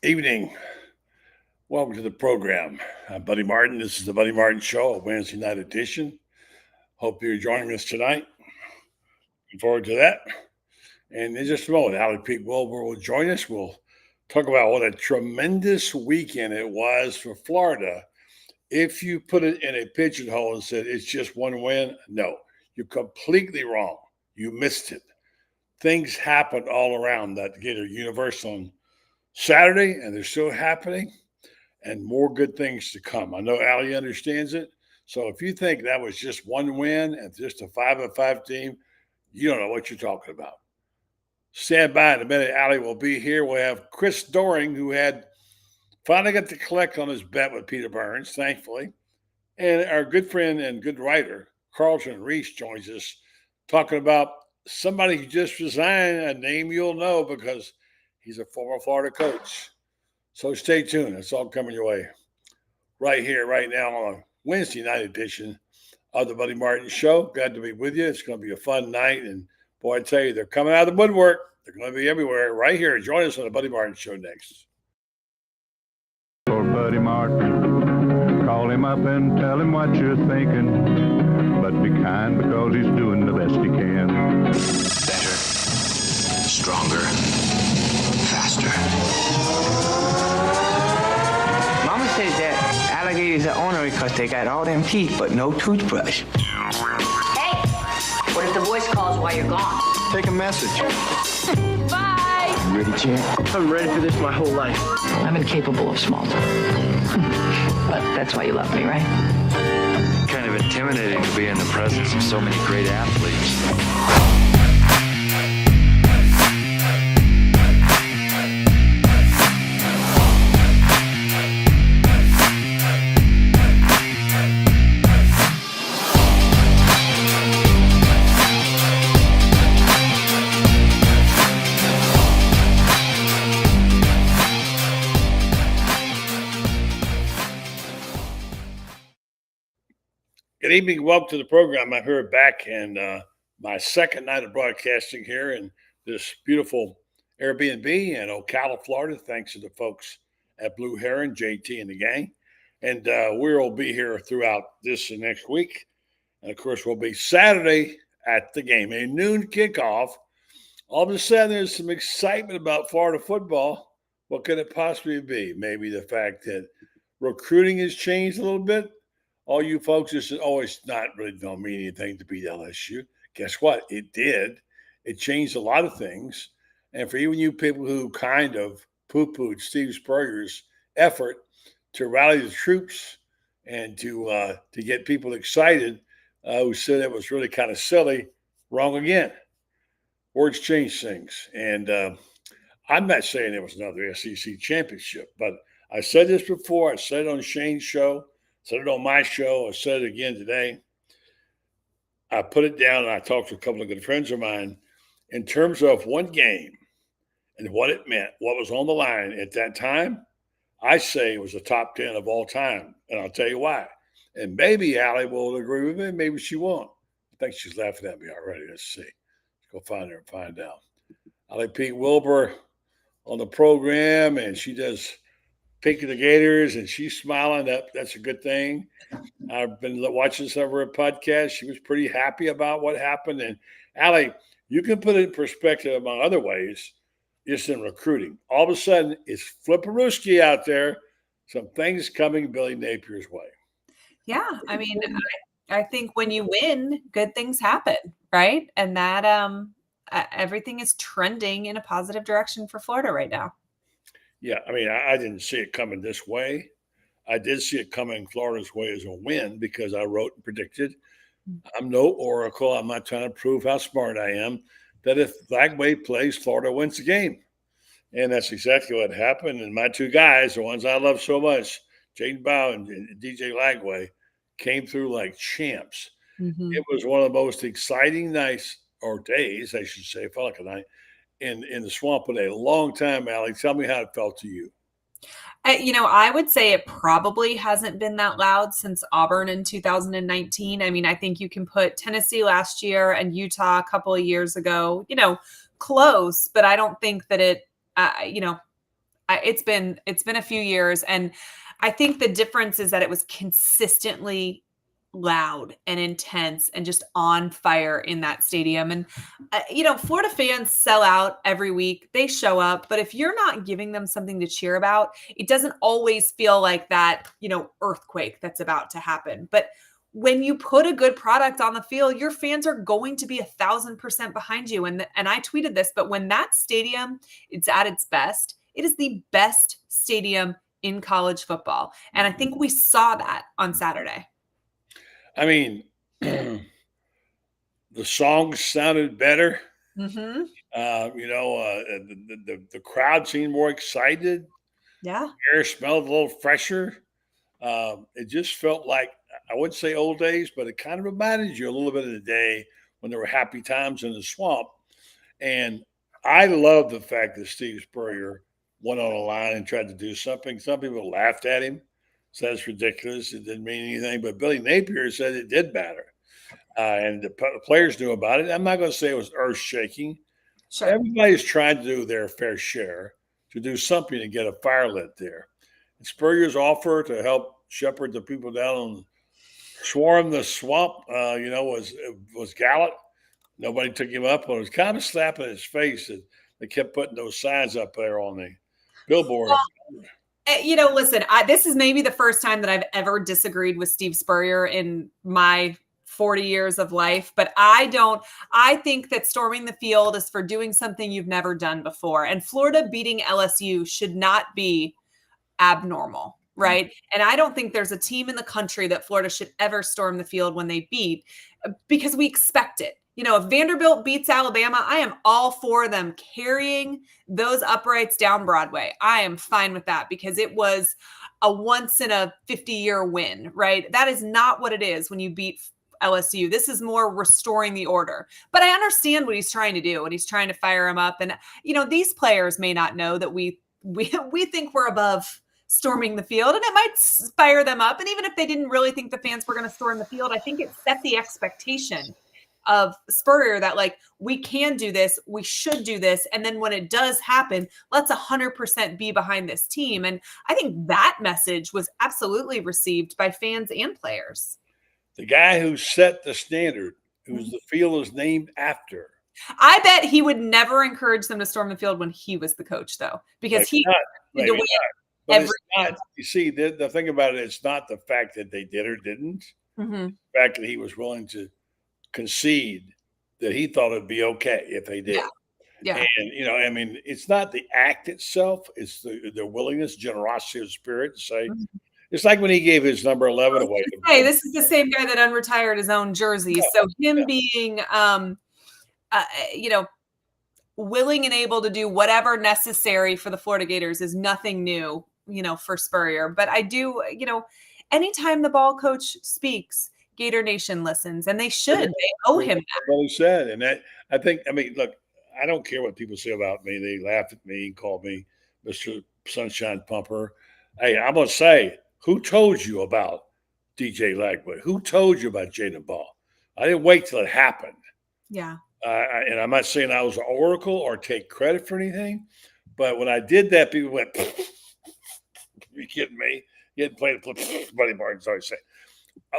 Evening. Welcome to the program. I'm Buddy Martin. This is the Buddy Martin Show, a Wednesday night edition. Hope you're joining us tonight. Looking forward to that. And in just a moment, Allie Peak Wilbur will join us. We'll talk about what a tremendous weekend it was for Florida. If you put it in a pigeonhole and said it's just one win, no, you're completely wrong. You missed it. Things happened all around that Gator universe on Saturday, and they're still happening, and more good things to come. I know Allie understands it. So if you think that was just one win and just a 5-5 team, you don't know what you're talking about. Stand by in a minute. Allie will be here. We'll have Chris Doring, who had finally got to collect on his bet with Peter Burns, thankfully. And our good friend and good writer, Carlton Reese, joins us talking about somebody who just resigned, a name you'll know because he's a former Florida coach. So stay tuned. It's all coming your way right here, right now on a Wednesday night edition of the Buddy Martin Show. Glad to be with you. It's going to be a fun night. And boy, I tell you, they're coming out of the woodwork. They're going to be everywhere right here. Join us on the Buddy Martin Show next. For Buddy Martin, call him up and tell him what you're thinking. But be kind because he's doing the best he can. Better, stronger, faster. Mama says that alligators are ornery because they got all them teeth but no toothbrush. Hey, what if the voice calls while you're gone? Take a message. Bye. You ready, champ? I'm ready for this my whole life. I'm incapable of small talk. But that's why you love me, right? Kind of intimidating to be in the presence of so many great athletes. Good evening. Welcome to the program. I'm here back in my second night of broadcasting here in this beautiful Airbnb in Ocala, Florida. Thanks to the folks at Blue Heron, JT, and the gang. And we'll be here throughout this and next week. And, of course, we'll be Saturday at the game, a noon kickoff. All of a sudden, there's some excitement about Florida football. What could it possibly be? Maybe the fact that recruiting has changed a little bit. All you folks, this is always not really don't mean anything to beat LSU. Guess what? It did. It changed a lot of things. And for even you people who kind of poo-pooed Steve Spurrier's effort to rally the troops and to get people excited, who said it was really kind of silly, wrong again. Words change things. And I'm not saying it was another SEC championship, but I said this before. I said it on Shane's show. Said it on my show. I said it again today. I put it down and I talked to a couple of good friends of mine in terms of one game and what it meant, what was on the line at that time. I say it was a top 10 of all time, and I'll tell you why. And maybe Allie will agree with me. Maybe she won't. I think she's laughing at me already. Let's see. Let's go find her and find out. Allie Pete Wilbur on the program, and she does – Pick the Gators, and she's smiling. That's a good thing. I've been watching some of her podcasts. She was pretty happy about what happened. And, Allie, you can put it in perspective among other ways, just in recruiting. All of a sudden, it's Flipperooski out there. Some things coming Billy Napier's way. Yeah, I mean, I think when you win, good things happen, right? And that everything is trending in a positive direction for Florida right now. Yeah, I mean, I didn't see it coming this way. I did see it coming Florida's way as a win because I wrote and predicted. I'm no oracle. I'm not trying to prove how smart I am. That if Lagway plays, Florida wins the game. And that's exactly what happened. And my two guys, the ones I love so much, Jaden Bow and DJ Lagway, came through like champs. Mm-hmm. It was one of the most exciting nights or days, I should say, felt like a night, in the swamp in a long time. Allie, tell me how it felt to you. I would say it probably hasn't been that loud since Auburn in 2019. I mean, I think you can put Tennessee last year and Utah a couple of years ago, close, but I don't think that it, It's been a few years, and I think the difference is that it was consistently loud and intense and just on fire in that stadium. And Florida fans sell out every week. They show up, but if you're not giving them something to cheer about, it doesn't always feel like that, earthquake that's about to happen. But when you put a good product on the field, your fans are going to be 1,000% behind you. And I tweeted this, but when that stadium is at its best, it is the best stadium in college football. And I think we saw that on Saturday. I mean, the songs sounded better. Mm-hmm. The crowd seemed more excited. Yeah. The air smelled a little fresher. It just felt like, I wouldn't say old days, but it kind of reminded you a little bit of the day when there were happy times in the swamp. And I love the fact that Steve Spurrier went on a line and tried to do something. Some people laughed at him, said it's ridiculous. It didn't mean anything. But Billy Napier said it did matter. And the players knew about it. I'm not going to say it was earth-shaking. Sure. Everybody's trying to do their fair share to do something to get a fire lit there. And Spurrier's offer to help shepherd the people down on Swarm the Swamp, was gallant. Nobody took him up. But it was kind of a slap in his face that they kept putting those signs up there on the billboard. Well, listen, this is maybe the first time that I've ever disagreed with Steve Spurrier in my 40 years of life, but I think that storming the field is for doing something you've never done before. And Florida beating LSU should not be abnormal, right? And I don't think there's a team in the country that Florida should ever storm the field when they beat, because we expect it. If Vanderbilt beats Alabama, I am all for them carrying those uprights down Broadway. I am fine with that because it was a once in a 50-year win, right? That is not what it is when you beat LSU. This is more restoring the order. But I understand what he's trying to do, and he's trying to fire him up. And, these players may not know that we think we're above storming the field, and it might fire them up. And even if they didn't really think the fans were going to storm the field, I think it set the expectation of Spurrier that, like, we can do this, we should do this. And then when it does happen, let's 100% be behind this team. And I think that message was absolutely received by fans and players. The guy who set the standard, who's the field is named after. I bet he would never encourage them to storm the field when he was the coach, though, because You see, the thing about it, it's not the fact that they did or didn't. Mm-hmm. The fact that he was willing to concede that he thought it'd be okay if they did. Yeah. And, it's not the act itself. It's the willingness, generosity of spirit to say, it's like when he gave his number 11 away. Hey, this is the same guy that unretired his own jersey. So him being, willing and able to do whatever necessary for the Florida Gators is nothing new, for Spurrier. But I do, anytime the ball coach speaks, Gator Nation listens, and they should. They owe him that. What he said. And that, look, I don't care what people say about me. They laugh at me, call me Mr. Sunshine Pumper. Hey, I'm going to say, who told you about DJ Lagway? Who told you about Jaden Ball? I didn't wait till it happened. Yeah. And I'm not saying I was an oracle or take credit for anything, but when I did that, people went, "Are you kidding me? You didn't play the Buddy Martin's always saying."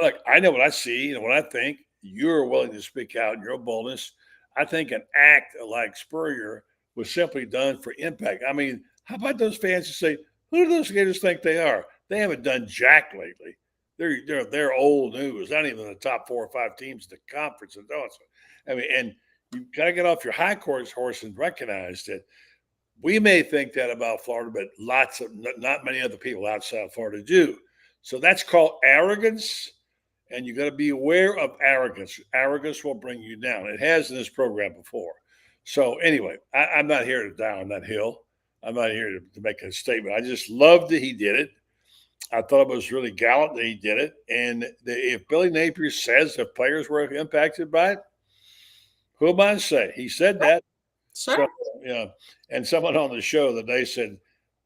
Look, I know what I see and what I think. You're willing to speak out in your boldness. I think an act like Spurrier was simply done for impact. I mean, how about those fans who say, who do those Gators think they are? They haven't done jack lately. They're old news. Not even the top 4 or 5 teams in the conference. And you got to get off your high horse and recognize that we may think that about Florida, but not many other people outside of Florida do. So that's called arrogance, and you got to be aware of arrogance. Arrogance will bring you down. It has in this program before. So anyway, I'm not here to die on that hill. I'm not here to make a statement. I just loved that he did it. I thought it was really gallant that he did it. And if Billy Napier says that players were impacted by it, who am I to say? He said that. Sure. So, and someone on the show that they said,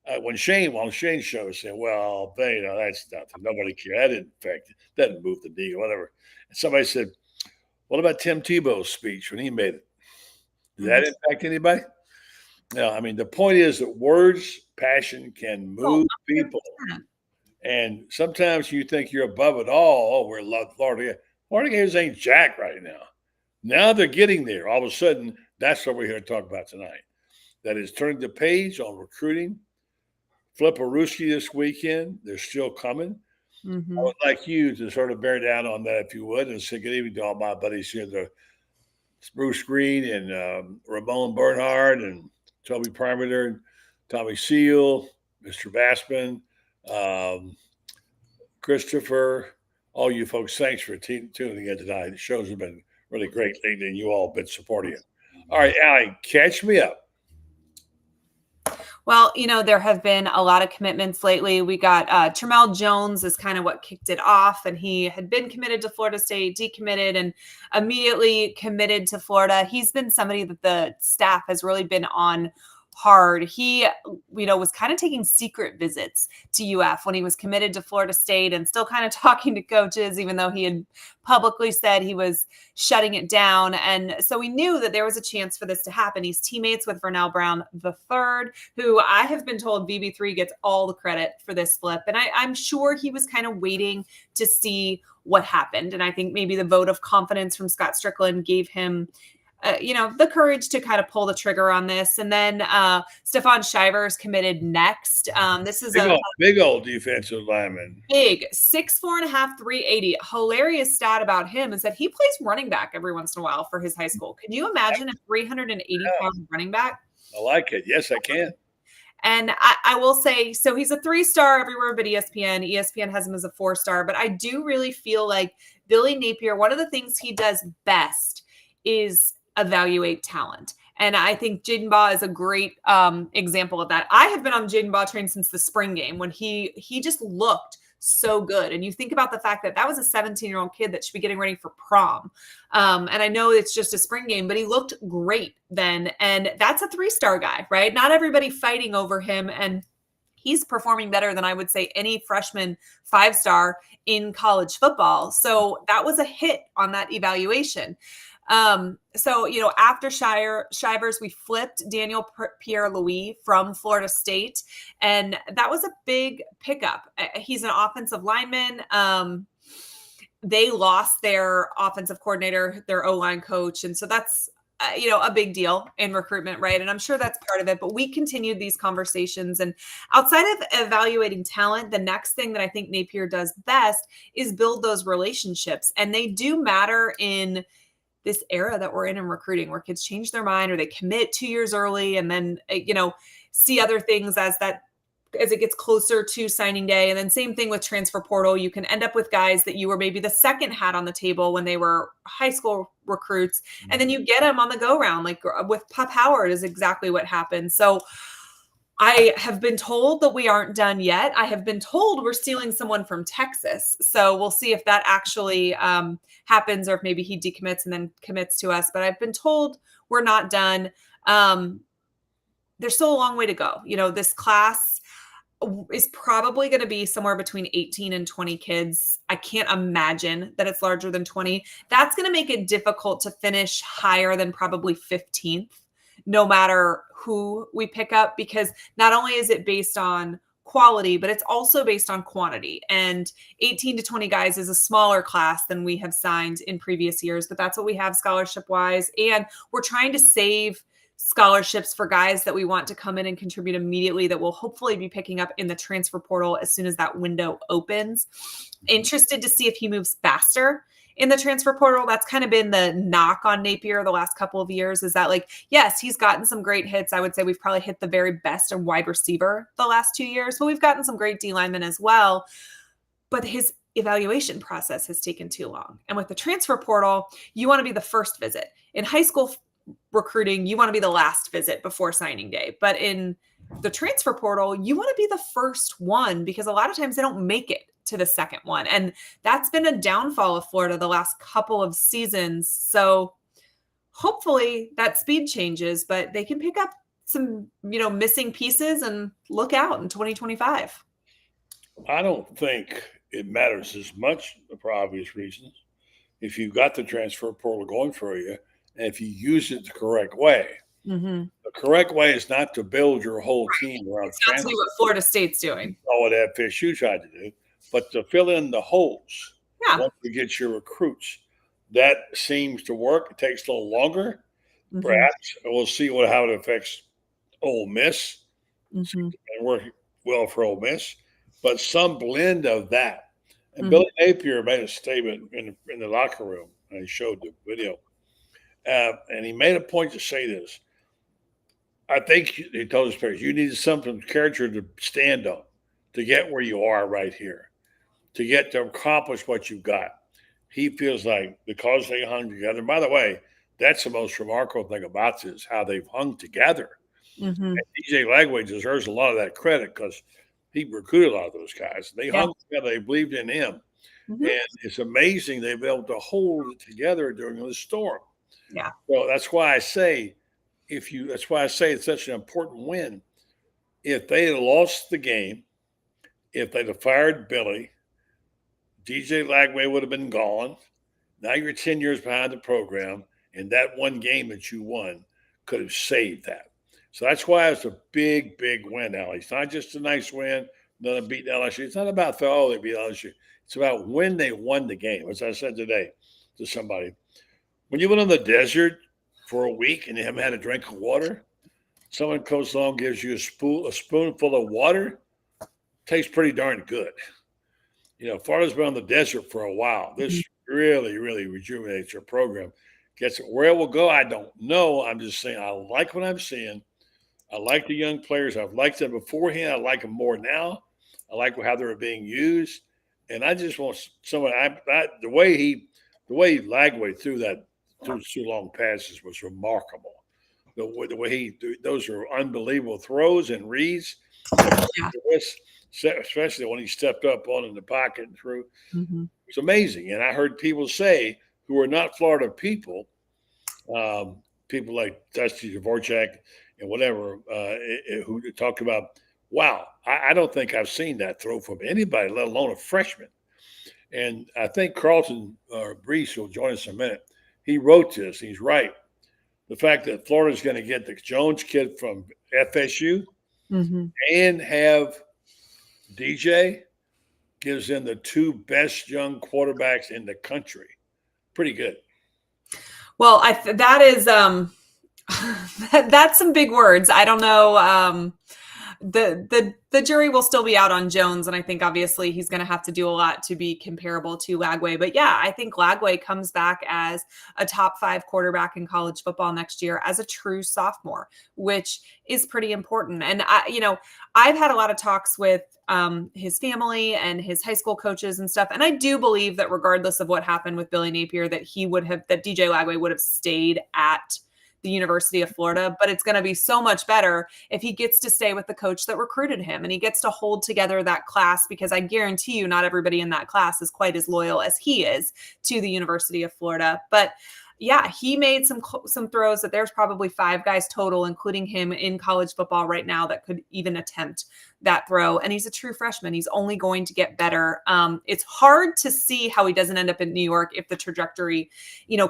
on Shane's show, said, well, that's nothing. Nobody cares. That didn't affect it. Doesn't move the needle, whatever. And somebody said, what about Tim Tebow's speech when he made it? Did that impact anybody? No, I mean, the point is that words, passion can move people. 100%. And sometimes you think you're above it all. Oh, we're Florida. Florida Gators ain't jack right now. Now they're getting there. All of a sudden, that's what we're here to talk about tonight. That is turning the page on recruiting. Flip a Ruski this weekend. They're still coming. Mhm. I would like you to sort of bear down on that, if you would, and say good evening to all my buddies here, the Bruce Green and Ramon Bernhard and Toby Parmenter, Tommy Seal, Mr. Bassman, Christopher, all you folks, thanks for tuning in tonight. The shows have been really great lately, and you all have been supporting it. All right, Allie, catch me up. Well, there have been a lot of commitments lately. We got Tramel Jones is kind of what kicked it off, and he had been committed to Florida State, decommitted, and immediately committed to Florida. He's been somebody that the staff has really been on hard. He, was kind of taking secret visits to UF when he was committed to Florida State and still kind of talking to coaches, even though he had publicly said he was shutting it down. And so we knew that there was a chance for this to happen. He's teammates with Vernell Brown III, who I have been told VB3 gets all the credit for this flip. And I'm sure he was kind of waiting to see what happened. And I think maybe the vote of confidence from Scott Strickland gave him the courage to kind of pull the trigger on this. And then Stefan Shivers committed next. This is big old defensive lineman. Big, 6'4.5", 380. Hilarious stat about him is that he plays running back every once in a while for his high school. Can you imagine a 380-pound running back? I like it. Yes, I can. And I will say, so he's a 3-star everywhere but ESPN. ESPN has him as a 4-star. But I do really feel like Billy Napier, one of the things he does best is evaluate talent. And I think Jaden Baugh is a great example of that. I have been on the Jaden Baugh train since the spring game when he just looked so good. And you think about the fact that was a 17-year-old kid that should be getting ready for prom. And I know it's just a spring game, but he looked great then. And that's a 3-star guy, right? Not everybody fighting over him. And he's performing better than I would say any freshman 5-star in college football. So that was a hit on that evaluation. After Shivers, we flipped Daniel Pierre-Louis from Florida State, and that was a big pickup. He's an offensive lineman. They lost their offensive coordinator, their O-line coach, and so that's a big deal in recruitment, right? And I'm sure that's part of it, but we continued these conversations. And outside of evaluating talent, the next thing that I think Napier does best is build those relationships, and they do matter in this era that we're in recruiting, where kids change their mind or they commit 2 years early and then, see other things as it gets closer to signing day. And then same thing with transfer portal. You can end up with guys that you were maybe the second hat on the table when they were high school recruits. And then you get them on the go round, like with Pup Howard is exactly what happened. So I have been told that we aren't done yet. I have been told we're stealing someone from Texas. So we'll see if that actually happens, or if maybe he decommits and then commits to us. But I've been told we're not done. There's still a long way to go. This class is probably going to be somewhere between 18 and 20 kids. I can't imagine that it's larger than 20. That's going to make it difficult to finish higher than probably 15th. No matter who we pick up, because not only is it based on quality, but it's also based on quantity. And 18 to 20 guys is a smaller class than we have signed in previous years, but that's what we have scholarship wise. And we're trying to save scholarships for guys that we want to come in and contribute immediately, that we'll hopefully be picking up in the transfer portal as soon as that window opens. Interested to see if he moves faster in the transfer portal. That's kind of been the knock on Napier the last couple of years, is that yes, he's gotten some great hits. I would say we've probably hit the very best in wide receiver the last 2 years, but we've gotten some great D linemen as well. But his evaluation process has taken too long. And with the transfer portal, you want to be the first visit. In high school recruiting, you want to be the last visit before signing day. But in the transfer portal, you want to be the first one, because a lot of times they don't make it to the second one. And that's been a downfall of Florida the last couple of seasons. So hopefully that speed changes, but they can pick up some, missing pieces and look out in 2025. I don't think it matters as much, for obvious reasons, if you've got the transfer portal going for you and if you use it the correct way. Mm-hmm. The The correct way is not to build your whole team around It's not to do what Florida State's doing. what FSU tried to do, but to fill in the holes Yeah. once you get your recruits. That seems to work. It takes a little longer. Mhm. Perhaps we'll see how it affects Ole Miss. Mhm. And work well for Ole Miss, but some blend of that. And Mhm. Billy Napier made a statement in the locker room, and he showed the video. And he made a point to say this. I think he told his players, you need something character to stand on to get where you are right here, to get to accomplish what you've got. He feels like because they hung together. By the way, that's the most remarkable thing about this, how they've hung together. Mhm. And DJ Lagway deserves a lot of that credit because he recruited a lot of those guys. They hung together. They believed in him. Mhm. And it's amazing they've been able to hold it together during the storm. Yeah. So that's why I say it's such an important win. If they had lost the game, if they'd have fired Billy, DJ Lagway would have been gone. Now you're 10 years behind the program, and that one game that you won could have saved that. So that's why it's a big, big win, Allie. It's not just a nice win, another beat LSU. It's not about they beat LSU. It's about when they won the game. As I said today to somebody, when you went on the desert for a week and you haven't had a drink of water, someone comes along, gives you a spoonful of water, tastes pretty darn good. Florida's been on the desert for a while. This really, really rejuvenates your program. Gets it where it will go, I don't know. I'm just saying I like what I'm seeing. I like the young players. I've liked them beforehand. I like them more now. I like how they're being used, and I just want someone. The way Lagway threw two long passes was remarkable. The way those are unbelievable throws and reads, especially when he stepped up on in the pocket and threw. Mhm. It's amazing. And I heard people say who are not Florida people, people like Dusty Dvorak and whatever, who talk about, wow, I don't think I've seen that throw from anybody, let alone a freshman. And I think Carlton Brees will join us in a minute. He wrote this. He's right. The fact that Florida's going to get the Jones kid from FSU and have DJ gives them the two best young quarterbacks in the country. Pretty good. Well, that is that's some big words. I don't know. The jury will still be out on Jones, and I think obviously he's going to have to do a lot to be comparable to Lagway. But yeah, I think Lagway comes back as a top 5 quarterback in college football next year as a true sophomore, which is pretty important. And I've had a lot of talks with his family and his high school coaches and stuff, and I do believe that regardless of what happened with Billy Napier, that DJ Lagway would have stayed at the University of Florida, but it's going to be so much better if he gets to stay with the coach that recruited him and he gets to hold together that class, because I guarantee you not everybody in that class is quite as loyal as he is to the University of Florida. But yeah, he made some throws that there's probably 5 guys total, including him in college football right now, that could even attempt that throw. And he's a true freshman. He's only going to get better. It's hard to see how he doesn't end up in New York if the trajectory,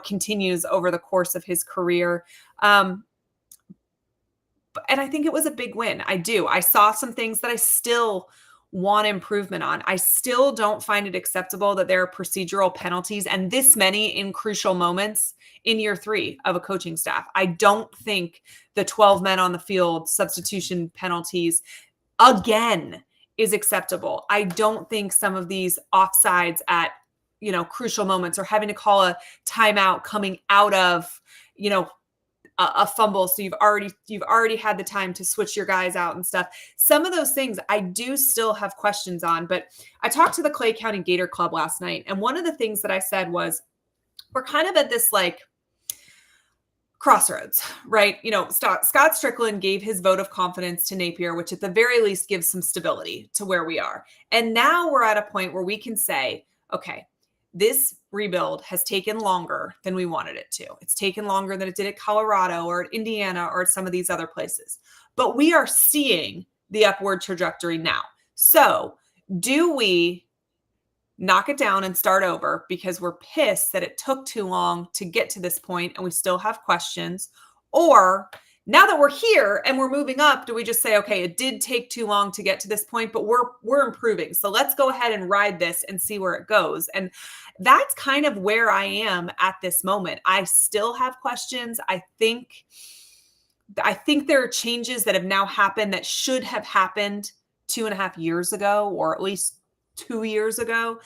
continues over the course of his career. And I think it was a big win. I saw some things that I still want improvement on. I still don't find it acceptable that there are procedural penalties and this many in crucial moments in year 3 of a coaching staff. I don't think the 12 men on the field substitution penalties again is acceptable. I don't think some of these offsides at, crucial moments, or having to call a timeout coming out of, a fumble, so you've already had the time to switch your guys out and stuff. Some of those things I do still have questions on. But I talked to the Clay County Gator Club last night, and one of the things that I said was, we're kind of at this crossroads, right? Scott Strickland gave his vote of confidence to Napier, which at the very least gives some stability to where we are. And now we're at a point where we can say, okay, this rebuild has taken longer than we wanted it to. It's taken longer than it did at Colorado or at Indiana or at some of these other places. But we are seeing the upward trajectory now. So do we knock it down and start over because we're pissed that it took too long to get to this point and we still have questions? Or Now that we're here and we're moving up, do we just say, okay, it did take too long to get to this point, but we're improving. So let's go ahead and ride this and see where it goes. And that's kind of where I am at this moment. I still have questions. I think there are changes that have now happened that should have happened 2.5 years ago, or at least 2 years ago.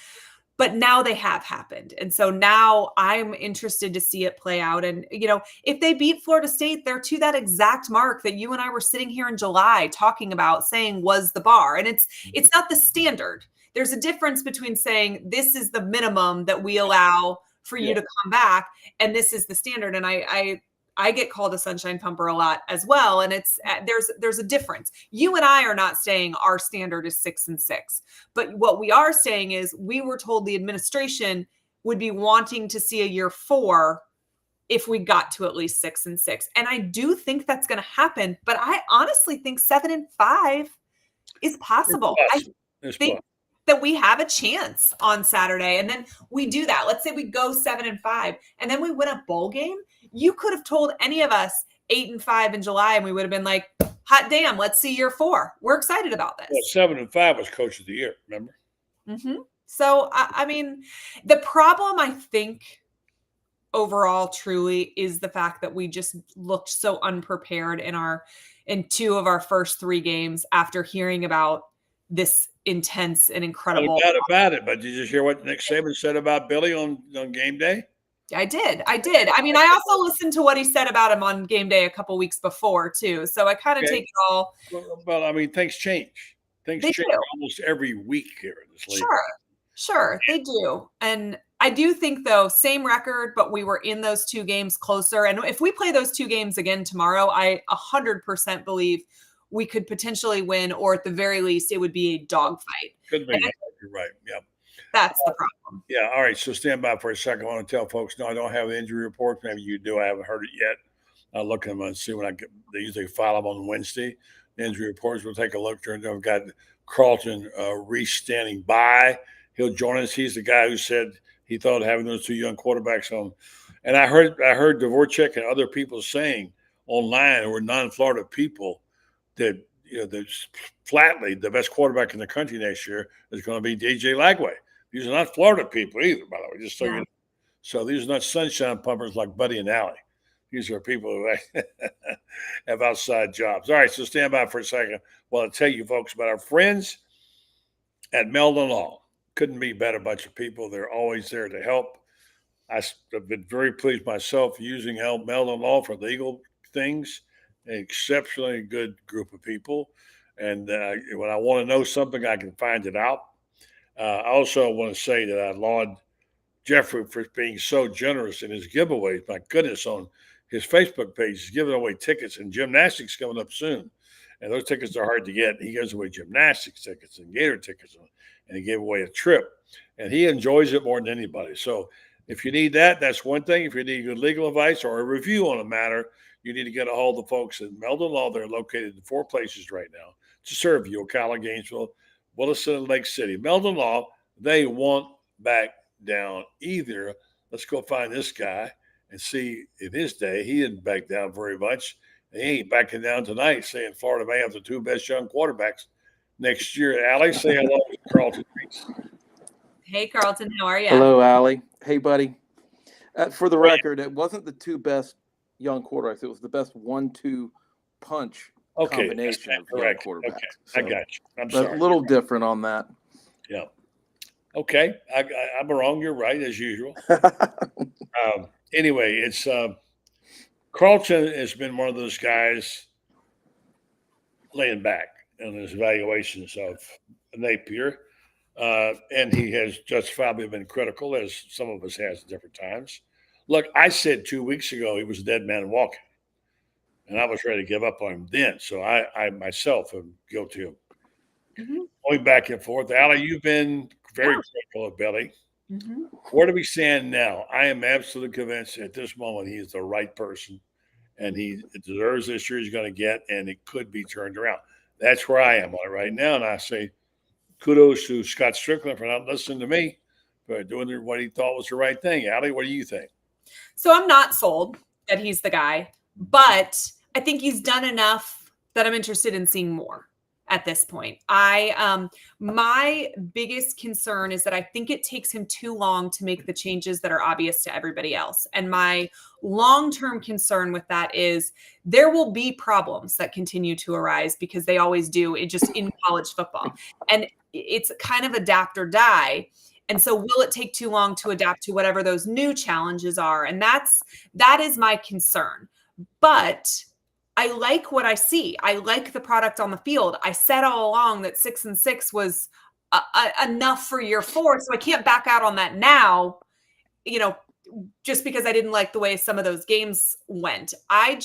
But now they have happened. And so now I'm interested to see it play out. And, if they beat Florida State, they're to that exact mark that you and I were sitting here in July talking about, saying was the bar. And it's not the standard. There's a difference between saying this is the minimum that we allow for you to come back, and this is the standard. And I get called a sunshine pumper a lot as well. And it's there's a difference. You and I are not saying our standard is 6-6, but what we are saying is we were told the administration would be wanting to see a year 4 if we got to at least 6-6. And I do think that's going to happen, but I honestly think 7-5 is possible. I think that we have a chance on Saturday, and then we do that. Let's say we go 7-5 and then we win a bowl game. You could have told any of us 8-5 in July, and we would have been like, hot damn, let's see year 4. We're excited about this. Well, 7-5 was coach of the year, remember? Mm-hmm. So, I mean, the problem, I think, overall, truly, is the fact that we just looked so unprepared in 2 of our first 3 games after hearing about this intense and incredible. No doubt about it. But did you just hear what Nick Saban said about Billy on game day? I did. I mean, I also listened to what he said about him on game day a couple weeks before too. So I kind of take it all. Well, I mean, things change. Things change almost every week here in this league. Sure, they do. And I do think, though, same record, but we were in those 2 games closer. And if we play those 2 games again tomorrow, I 100% believe we could potentially win, or at the very least, it would be a dogfight. Could be. You're right. Yeah. That's the problem. Yeah. All right. So stand by for a second. I want to tell folks, no, I don't have an injury report. Maybe you do. I haven't heard it yet. I'll look at them and see when I get. They usually file them on Wednesday. The injury reports. We'll take a look. I've got Carlton Reese standing by. He'll join us. He's the guy who said he thought having those 2 young quarterbacks on. And I heard Dvorak and other people saying online, who were non-Florida people, that there's flatly the best quarterback in the country next year is going to be DJ Lagway. These are not Florida people either, by the way, just so you know. So these are not sunshine pumpers like Buddy and Allie. These are people who have outside jobs. All right, so stand by for a second while I tell you folks about our friends at Meldon Law. Couldn't be a better bunch of people. They're always there to help. I've been very pleased myself using Meldon Law for legal things. An exceptionally good group of people. And when I want to know something, I can find it out. I also want to say that I laud Jeffrey for being so generous in his giveaways. My goodness, on his Facebook page, he's giving away tickets, and gymnastics coming up soon. And those tickets are hard to get. He gives away gymnastics tickets and Gator tickets, and he gave away a trip. And he enjoys it more than anybody. So if you need that, that's one thing. If you need good legal advice or a review on a matter, you need to get a hold of the folks at Meldon Law. They're located in 4 places right now to serve you: Ocala, Gainesville, Williston, and Lake City. Meldon Law, they won't back down either. Let's go find this guy and see in his day, he didn't back down very much. He ain't backing down tonight, saying Florida may have the 2 best young quarterbacks next year. Allie, say hello to Carlton Reese. Hey, Carlton, how are you? Hello, Allie. Hey, buddy. For the record, it wasn't the 2 best young quarterbacks. It was the best 1-2 punch combination of young quarterbacks. Okay, so, I got you. I'm sorry. A little different on that. Yeah. Okay, I'm wrong. You're right, as usual. Anyway, it's Carlton has been one of those guys laying back in his evaluations of Napier. And he has justifiably been critical, as some of us has at different times. Look, I said 2 weeks ago he was a dead man walking, and I was ready to give up on him then. So I myself am guilty of going back and forth. Allie, you've been very critical of Billy. Where do we stand now? I am absolutely convinced at this moment he is the right person, and he deserves this year he's going to get, and it could be turned around. That's where I am on it right now, and I say kudos to Scott Strickland for not listening to me, for doing what he thought was the right thing. Allie, what do you think? So I'm not sold that he's the guy, but I think he's done enough that I'm interested in seeing more at this point. My biggest concern is that I think it takes him too long to make the changes that are obvious to everybody else. And my long-term concern with that is there will be problems that continue to arise, because they always do, in college football. And it's kind of adapt or die. And so will it take too long to adapt to whatever those new challenges are? And that is my concern. But I like what I see. I like the product on the field. I said all along that 6-6 was enough for year 4. So I can't back out on that now, just because I didn't like the way some of those games went. I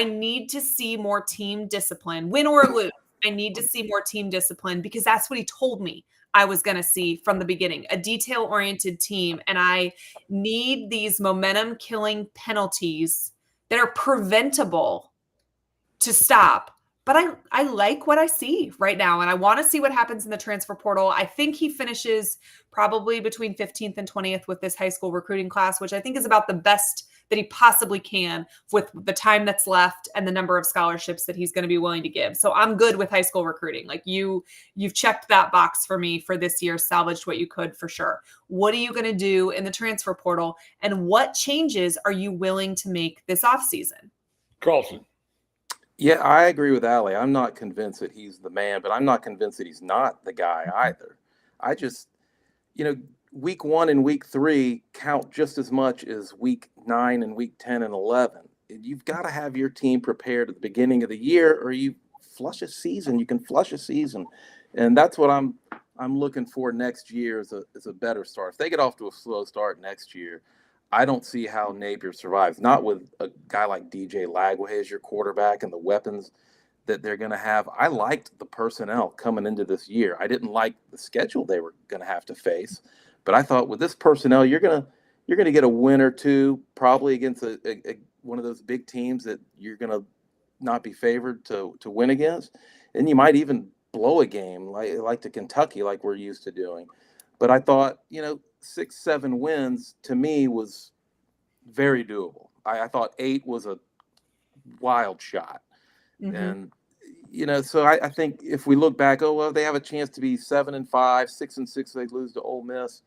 need to see more team discipline, win or lose. I need to see more team discipline, because that's what he told me I was going to see from the beginning, a detail-oriented team. And I need these momentum-killing penalties that are preventable to stop. But I like what I see right now, and I want to see what happens in the transfer portal. I think he finishes probably between 15th and 20th with this high school recruiting class, which I think is about the best that he possibly can with the time that's left and the number of scholarships that he's going to be willing to give. So I'm good with high school recruiting. Like you've checked that box for me for this year, salvaged what you could for sure. What are you going to do in the transfer portal, and what changes are you willing to make this offseason? Carlson. Yeah, I agree with Allie. I'm not convinced that he's the man, but I'm not convinced that he's not the guy either. I just, week 1 and week 3 count just as much as week 9 and week 10 and 11. You've got to have your team prepared at the beginning of the year, or you flush a season. You can flush a season. And that's what I'm looking for next year is a better start. If they get off to a slow start next year, I don't see how Napier survives, not with a guy like DJ Lagway as your quarterback and the weapons that they're going to have. I liked the personnel coming into this year. I didn't like the schedule they were going to have to face, but I thought with this personnel, you're going to get a win or two, probably against one of those big teams that you're going to not be favored to win against. And you might even blow a game like to Kentucky, like we're used to doing. But I thought, 6-7 wins to me was very doable. I thought 8 was a wild shot. Mm-hmm. And, so I think if we look back, they have a chance to be 7-5, 6-6, they lose to Ole Miss.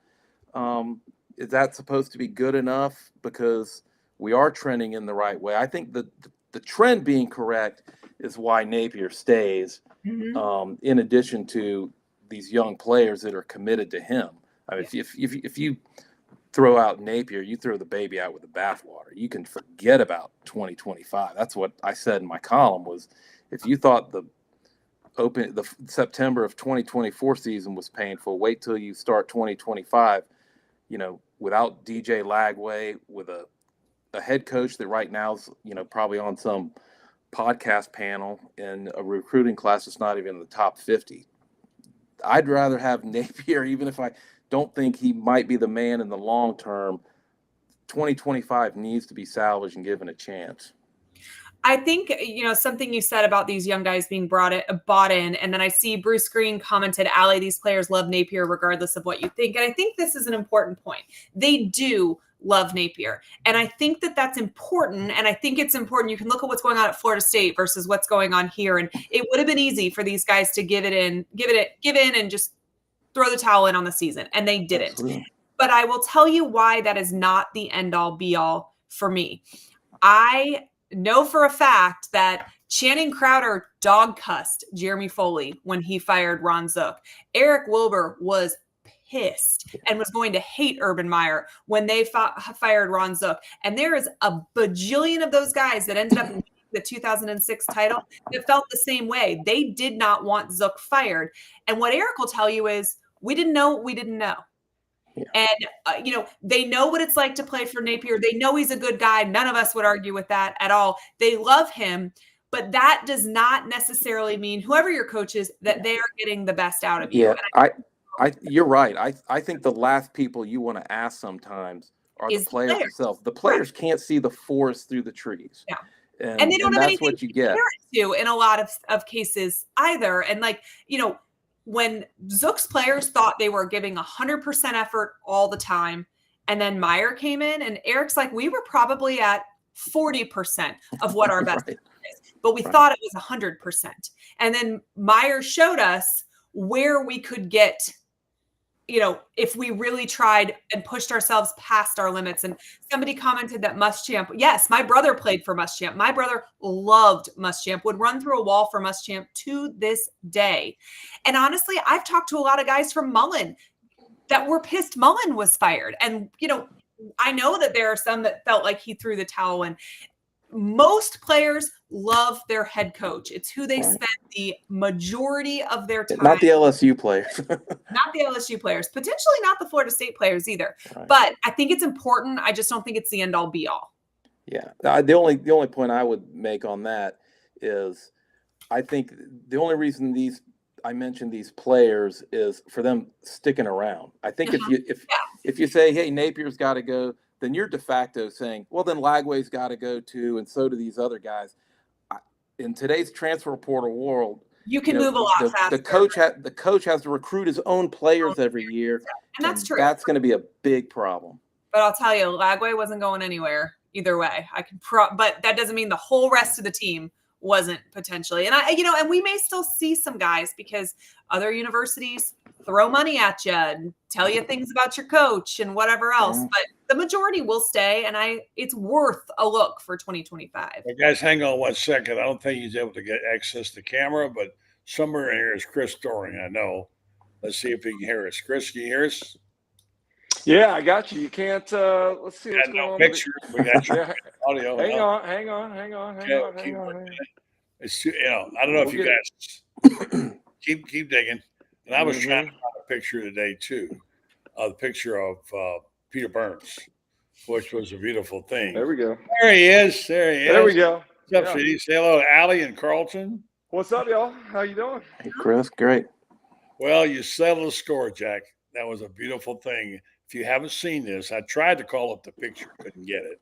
Is that supposed to be good enough? Because we are trending in the right way. I think the trend being correct is why Napier stays, mm-hmm. In addition to these young players that are committed to him. I mean, if you throw out Napier, you throw the baby out with the bathwater. You can forget about 2025. That's what I said in my column was, if you thought the September of 2024 season was painful, wait till you start 2025, without DJ Lagway, with a head coach that right now is, probably on some podcast panel in a recruiting class that's not even in the top 50. I'd rather have Napier, even if I don't think he might be the man in the long term. 2025 needs to be salvaged and given a chance. I think, something you said about these young guys being bought in, and then I see Bruce Green commented, Allie, these players love Napier regardless of what you think. And I think this is an important point. They do love Napier. And I think that that's important. And I think it's important. You can look at what's going on at Florida State versus what's going on here. And it would have been easy for these guys to give in and just throw the towel in on the season. And they didn't. Absolutely. But I will tell you why that is not the end all be all for me. I know for a fact that Channing Crowder dog cussed Jeremy Foley when he fired Ron Zook. Eric Wilbur was pissed and was going to hate Urban Meyer when they fired Ron Zook. And there is a bajillion of those guys that ended up in the 2006 title that felt the same way. They did not want Zook fired. And what Eric will tell you is, we didn't know what we didn't know. Yeah. And, they know what it's like to play for Napier. They know he's a good guy. None of us would argue with that at all. They love him, but that does not necessarily mean, whoever your coach is, that they are getting the best out of you. Yeah, you're right. I think the last people you want to ask sometimes are the players themselves. The players can't see the forest through the trees. Yeah. And they don't have anything to compare it to in a lot of cases either. And when Zook's players thought they were giving 100% effort all the time, and then Meyer came in, and Eric's like, we were probably at 40% of what our best Right. is. But we thought it was 100%. And then Myers showed us where we could get, if we really tried and pushed ourselves past our limits. And somebody commented that Muschamp. Yes, my brother played for Muschamp. My brother loved Muschamp, would run through a wall for Muschamp to this day. And honestly, I've talked to a lot of guys from Mullen that were pissed Mullen was fired. And, I know that there are some that felt like he threw the towel in. Most players love their head coach. It's who they spend the majority of their time. Not the LSU players. Not the LSU players, potentially not the Florida State players either. Right. But I think it's important. I just don't think it's the end all be all. Yeah. The only point I would make on that is I think the only reason I mentioned these players is for them sticking around. I think if you say, hey, Napier's got to go, then you're de facto saying, well, then Lagway's got to go too, and so do these other guys. In today's transfer portal world, you can move a lot faster. The coach has to recruit his own players every year, and that's true. That's going to be a big problem. But I'll tell you, Lagway wasn't going anywhere either way. But that doesn't mean the whole rest of the team wasn't potentially. And and we may still see some guys because other universities throw money at you and tell you things about your coach and whatever else. Yeah. But the majority will stay, and it's worth a look for 2025. Well, guys, hang on 1 second. I don't think he's able to get access to camera, but somewhere in here is Chris Doring, I know. Let's see if he can hear us. Chris, can you hear us? Yeah, I got you. You can't. Let's see what's going on. Picture. We got your audio. Hang on. It's I don't know if you guys keep digging. And I was trying to find a picture today too, the picture of Peter Burns, which was a beautiful thing. There we go. There he is. There we go. What's up, Shady? Say hello to Allie and Carlton. What's up, y'all? How you doing? Hey, Chris, great. Well, you settled the score, Jack. That was a beautiful thing. If you haven't seen this, I tried to call up the picture, couldn't get it.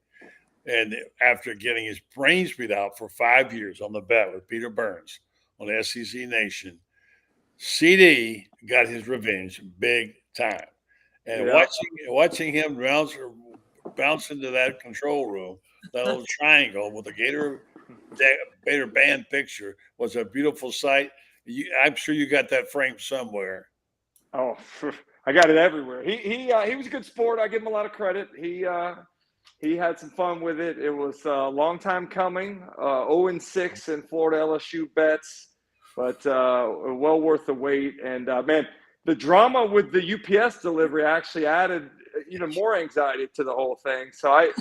And after getting his brains beat out for 5 years on the bet with Peter Burns on SEC Nation, CD got his revenge big time. And watching him bounce into that control room, that little triangle with the Gator band picture was a beautiful sight. I'm sure you got that framed somewhere. Oh, I got it everywhere. He was a good sport. I give him a lot of credit. He had some fun with it. It was a long time coming. 0-6 in Florida LSU bets, but well worth the wait. And man, the drama with the UPS delivery actually added more anxiety to the whole thing. So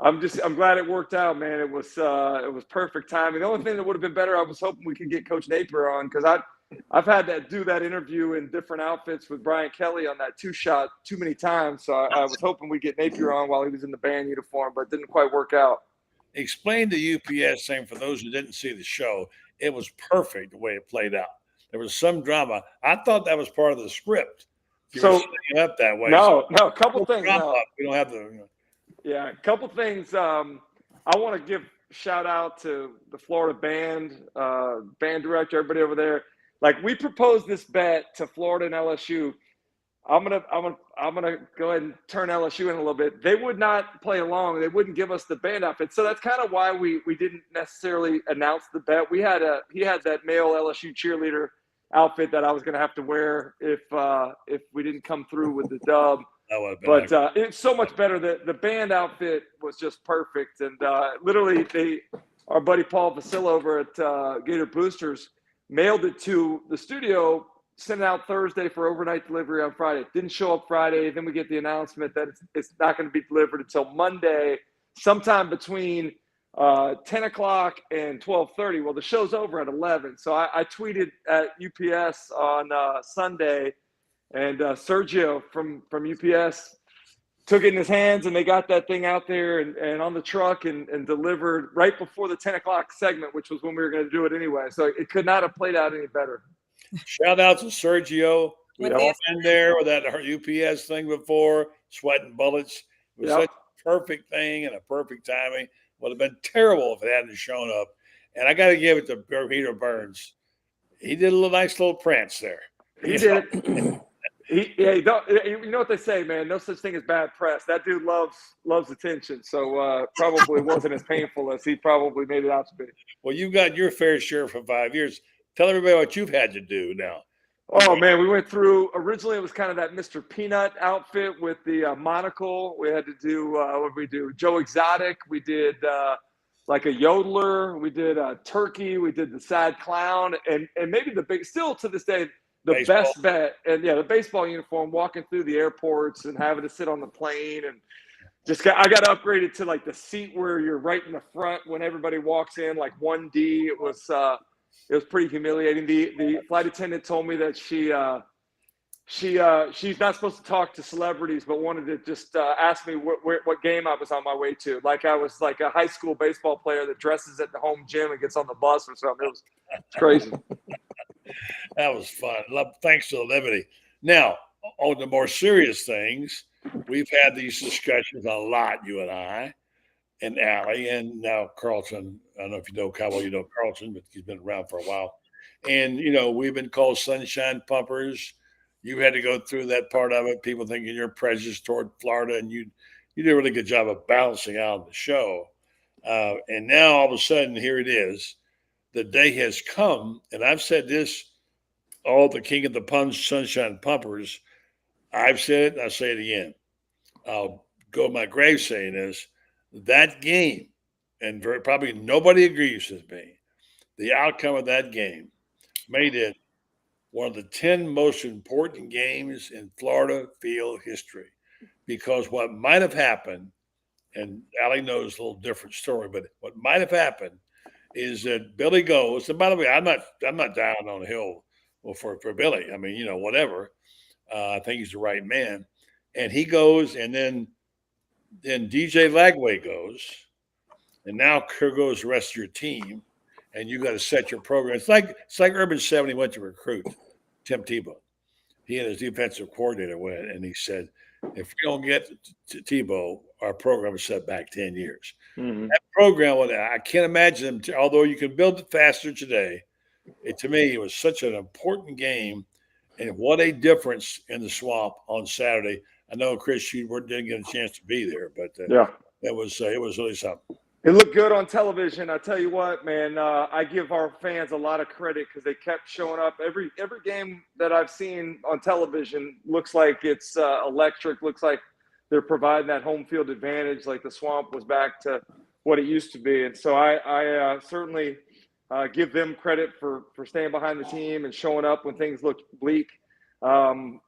I'm glad it worked out, man. It was perfect timing. The only thing that would have been better, I was hoping we could get Coach Napier on, because I've had to do that interview in different outfits with Brian Kelly on that 2-shot too many times. So I was hoping we'd get Napier on while he was in the band uniform, but it didn't quite work out. Explain the UPS thing for those who didn't see the show. It was perfect the way it played out. There was some drama. I thought that was part of the script. You were setting it up that way. No, a couple things. We don't have the. Yeah, a couple things. I want to give shout out to the Florida band director, everybody over there. Like, we proposed this bet to Florida and LSU. I'm gonna go ahead and turn LSU in a little bit. They would not play along. They wouldn't give us the band outfit. So that's kind of why we didn't necessarily announce the bet. He had that male LSU cheerleader outfit that I was gonna have to wear if we didn't come through with the dub. But it's so much better. The band outfit was just perfect. And literally, our buddy Paul Vasile over at Gator Boosters mailed it to the studio, sent it out Thursday for overnight delivery on Friday. Didn't show up Friday. Then we get the announcement that it's not going to be delivered until Monday, sometime between 10 o'clock and 12:30. Well, the show's over at 11. So I tweeted at UPS on Sunday, and Sergio from UPS took it in his hands, and they got that thing out there and on the truck and delivered right before the 10 o'clock segment, which was when we were going to do it anyway. So it could not have played out any better. Shout out to Sergio. We've all been there with that UPS thing before, sweating bullets. It was such a perfect thing and a perfect timing. Would have been terrible if it hadn't shown up. And I got to give it to Peter Burns. He did a nice little prance there. He did. You know what they say, man? No such thing as bad press. That dude loves attention. So probably wasn't as painful as he probably made it out to be. Well, you got your fair share for 5 years. Tell everybody what you've had to do now. Oh, man, we went through – originally it was kind of that Mr. Peanut outfit with the monocle. We had to do what did we do? Joe Exotic. We did like a yodeler. We did a turkey. We did the sad clown. And maybe still to this day, the Baseball. best bet. And, yeah, the baseball uniform, walking through the airports and having to sit on the plane. And I got upgraded to, like, the seat where you're right in the front when everybody walks in, like 1D. It was pretty humiliating. The flight attendant told me that she's not supposed to talk to celebrities, but wanted to just ask me what game I was on my way to. Like I was like a high school baseball player that dresses at the home gym and gets on the bus or something. It was crazy. That was fun. Thanks to the levity. Now, on the more serious things, we've had these discussions a lot, you and I, and Allie, and now Carlton. I don't know if you know Kyle, you know Carlton, but he's been around for a while. And, we've been called sunshine pumpers. You had to go through that part of it. People thinking you're prejudiced toward Florida, and you did a really good job of balancing out the show. And now all of a sudden, here it is. The day has come, and I've said this, all the king of the punch, sunshine pumpers. I've said it, and I'll say it again. I'll go to my grave saying this. That game, and probably nobody agrees with me, the outcome of that game made it one of the 10 most important games in Florida field history. Because what might have happened, and Allie knows a little different story, but what might have happened is that Billy goes, and by the way, I'm not down on the hill for Billy. I mean, whatever. I think he's the right man. And he goes, and then DJ Lagway goes, and now here goes the rest of your team, and you got to set your program. It's like Urban 70 went to recruit Tim Tebow. He and his defensive coordinator went, and he said, if we don't get to Tebow, our program is set back 10 years. Mm-hmm. That program, I can't imagine them, although you can build it faster today, to me, it was such an important game, and what a difference in the swamp on Saturday. I know, Chris, you didn't get a chance to be there, but it was really something. It looked good on television. I tell you what, man, I give our fans a lot of credit because they kept showing up. Every game that I've seen on television looks like it's electric, looks like they're providing that home field advantage, like the swamp was back to what it used to be. And so I certainly give them credit for staying behind the team and showing up when things looked bleak. I'm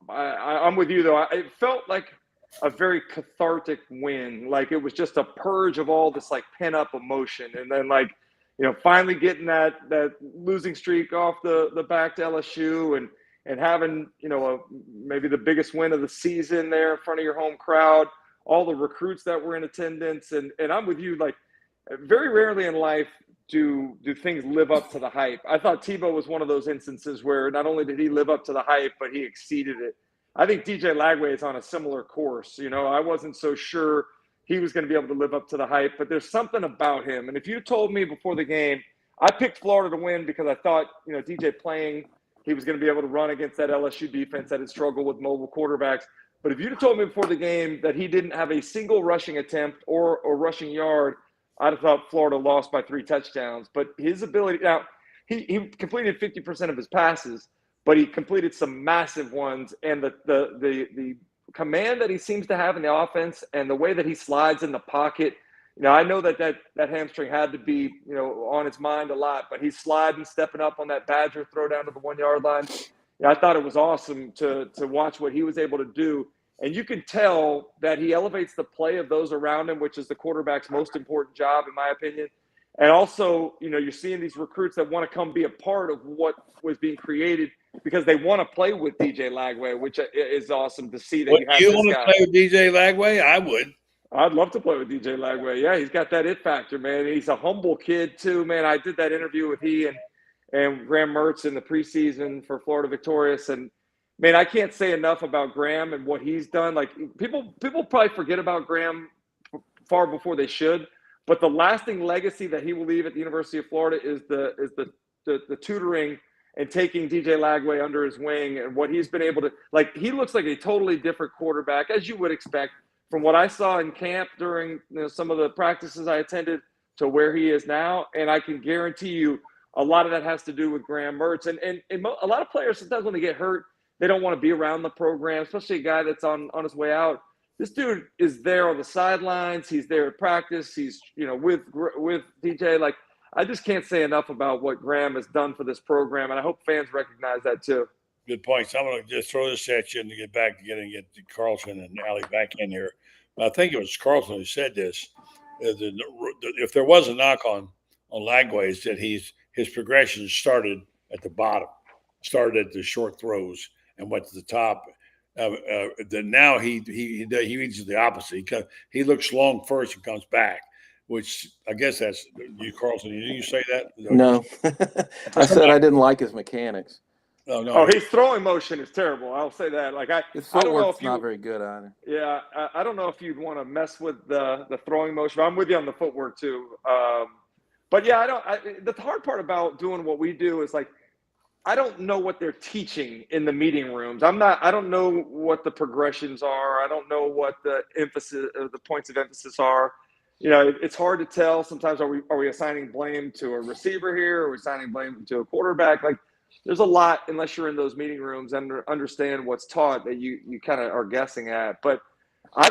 with you, though. It felt like a very cathartic win. Like it was just a purge of all this like pent up emotion. And then finally getting that losing streak off the back to LSU and having, maybe the biggest win of the season there in front of your home crowd, all the recruits that were in attendance. And I'm with you, like very rarely in life do things live up to the hype. I thought Tebow was one of those instances where not only did he live up to the hype, but he exceeded it. I think DJ Lagway is on a similar course. I wasn't so sure he was going to be able to live up to the hype, but there's something about him. And if you told me before the game, I picked Florida to win because I thought, DJ playing, he was going to be able to run against that LSU defense that had struggled with mobile quarterbacks. But if you'd have told me before the game that he didn't have a single rushing attempt or a rushing yard, I'd have thought Florida lost by 3 touchdowns. But his ability – now, he completed 50% of his passes, but he completed some massive ones, and the command that he seems to have in the offense and the way that he slides in the pocket. I know that hamstring had to be, on his mind a lot, but he's sliding, stepping up on that Badger throw down to the 1 yard line. I thought it was awesome to watch what he was able to do. And you can tell that he elevates the play of those around him, which is the quarterback's most important job, in my opinion. And also, you're seeing these recruits that want to come be a part of what was being created because they want to play with DJ Lagway, which is awesome to see. That you want to play with DJ Lagway? I would. I'd love to play with DJ Lagway. Yeah, he's got that it factor, man. He's a humble kid too, man. I did that interview with he and Graham Mertz in the preseason for Florida Victorious, and man, I can't say enough about Graham and what he's done. Like people probably forget about Graham far before they should, but the lasting legacy that he will leave at the University of Florida is the tutoring and taking DJ Lagway under his wing and what he's been able to, like, he looks like a totally different quarterback, as you would expect from what I saw in camp during some of the practices I attended to where he is now. And I can guarantee you a lot of that has to do with Graham Mertz. And a lot of players, sometimes when they get hurt, they don't want to be around the program, especially a guy that's on his way out. This dude is there on the sidelines. He's there at practice. He's, with DJ. Like, I just can't say enough about what Graham has done for this program, and I hope fans recognize that too. Good points. I'm going to just throw this at you and get back to get Carlson and Allie back in here. I think it was Carlson who said this. If there was a knock on Lagway, is that his progression started at the bottom, started at the short throws and went to the top. Then now he reaches the opposite. He looks long first and comes back, which I guess that's you, Carlson. Did you say that? No, I said I didn't like his mechanics. Oh, his throwing motion is terrible. I'll say that. Like his footwork's not very good either. Yeah, I don't know if you'd want to mess with the throwing motion. But I'm with you on the footwork too. But yeah, the hard part about doing what we do is, like, I don't know what they're teaching in the meeting rooms. I don't know what the progressions are. I don't know what the points of emphasis are. It's hard to tell. Sometimes are we assigning blame to a receiver here? Or are we assigning blame to a quarterback? Like, there's a lot, unless you're in those meeting rooms and understand what's taught, that you kind of are guessing at. But I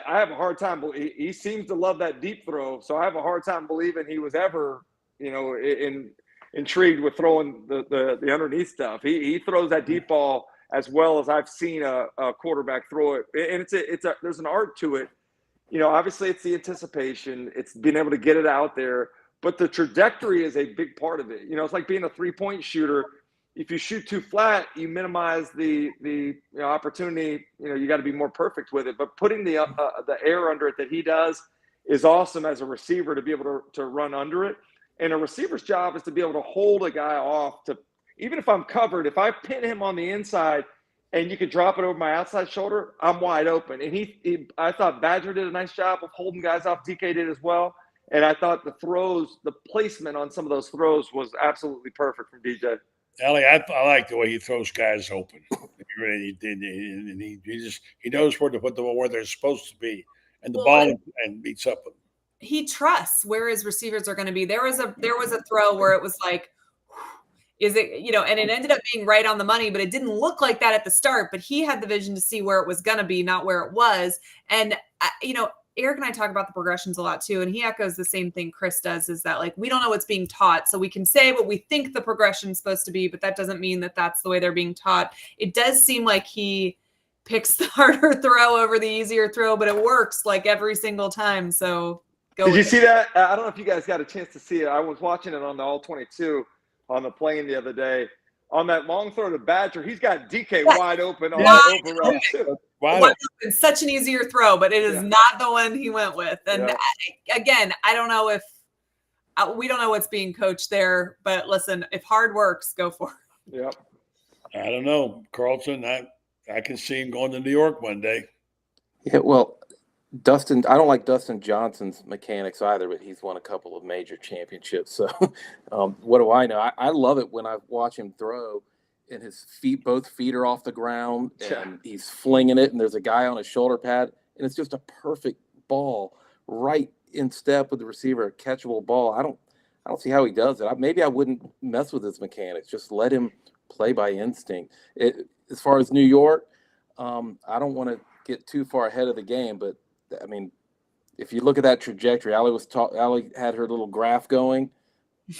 have a hard time. He seems to love that deep throw. So I have a hard time believing he was ever, intrigued with throwing the underneath stuff. He throws that deep ball as well as I've seen a quarterback throw it. And there's an art to it. Obviously it's the anticipation. It's being able to get it out there. But the trajectory is a big part of it. It's like being a three-point shooter. If you shoot too flat, you minimize the opportunity. You got to be more perfect with it. But putting the air under it that he does is awesome as a receiver, to be able to run under it. And a receiver's job is to be able to hold a guy off. To even if I'm covered, if I pin him on the inside and you could drop it over my outside shoulder, I'm wide open. And I thought Badger did a nice job of holding guys off. DK did as well. And I thought the placement on some of those throws was absolutely perfect from DJ. Allie, I like the way he throws guys open. He knows where to put them where they're supposed to be, and the ball and beats up them. He trusts where his receivers are going to be. There was a throw where it was like, is it, and it ended up being right on the money, but it didn't look like that at the start. But he had the vision to see where it was going to be, not where it was. And Eric and I talk about the progressions a lot too, and he echoes the same thing Chris does, is that, like, we don't know what's being taught. So we can say what we think the progression is supposed to be, but that doesn't mean that that's the way they're being taught. It does seem like he picks the harder throw over the easier throw, but it works like every single time. So did you see that? I don't know if you guys got a chance to see it. I was watching it on the All-22 on the plane the other day. On that long throw to Badger, he's got DK wide open on the open route too. It's such an easier throw, but it is not the one he went with. And again, I don't know if we don't know what's being coached there, but listen, if hard works, go for it. Yep. I don't know, Carlson. I can see him going to New York one day. Yeah, well, I don't like Dustin Johnson's mechanics either, but he's won a couple of major championships. So what do I know? I love it when I watch him throw and both feet are off the ground and he's flinging it, and there's a guy on his shoulder pad, and it's just a perfect ball right in step with the receiver, a catchable ball. I don't see how he does it. Maybe I wouldn't mess with his mechanics. Just let him play by instinct. As far as New York, I don't want to get too far ahead of the game, but I mean, if you look at that trajectory, Allie had her little graph going.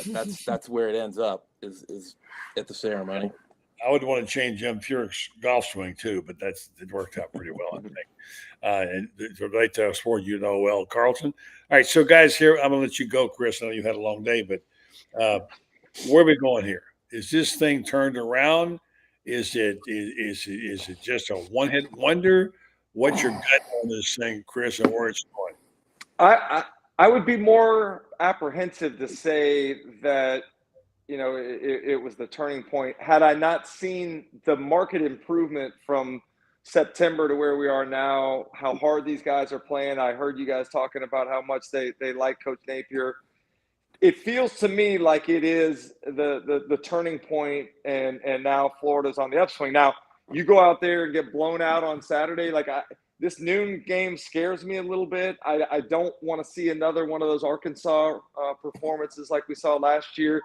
That's where it ends up is at the ceremony. I would want to change Jim Furyk's golf swing too, but it worked out pretty well, I think. And to relate to a sport well, Carlson. All right, so guys, here I'm gonna let you go, Chris. I know you had a long day, but where are we going here? Is this thing turned around? Is it just a one-hit wonder? What's your gut on this thing, Chris, and where it's going? I would be more apprehensive to say that, it was the turning point had I not seen the market improvement from September to where we are now, how hard these guys are playing. I heard you guys talking about how much they like Coach Napier. it feels to me like it is the turning point, and now Florida's on the upswing. Now you go out there and get blown out on Saturday. Like this noon game scares me a little bit. I don't want to see another one of those Arkansas performances like we saw last year.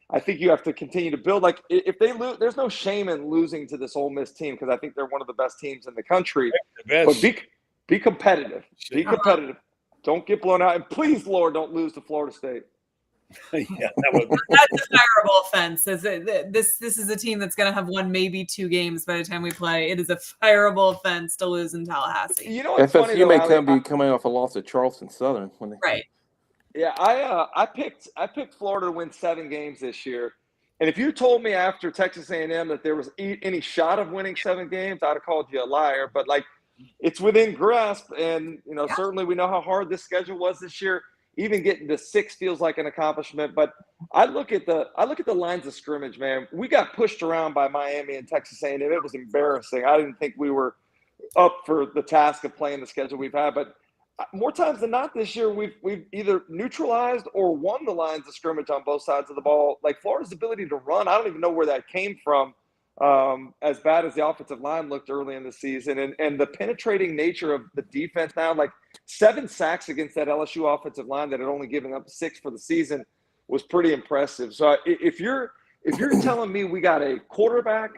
I think you have to continue to build. Like if they lose, there's no shame in losing to this Ole Miss team because I think they're one of the best teams in the country. But be competitive. Be competitive. Don't get blown out, and please, Lord, don't lose to Florida State. Yeah, that's a fireable offense. This is a team that's going to have won maybe 2 games by the time we play. It is a fireable offense to lose in Tallahassee. You know what's FSU funny, though, may Allie, be coming off a loss at Charleston Southern. Right. Yeah, I picked Florida to win 7 games this year, and if you told me after Texas A&M that there was any shot of winning 7 games, I'd have called you a liar. But like, it's within grasp, and certainly we know how hard this schedule was this year. Even getting to 6 feels like an accomplishment. But I look at the lines of scrimmage, man. We got pushed around by Miami and Texas A&M. It was embarrassing. I didn't think we were up for the task of playing the schedule we've had. But more times than not this year, we've either neutralized or won the lines of scrimmage on both sides of the ball. Like Florida's ability to run, I don't even know where that came from. As bad as the offensive line looked early in the season, and the penetrating nature of the defense now, like 7 sacks against that LSU offensive line that had only given up 6 for the season was pretty impressive. So if you're telling me we got a quarterback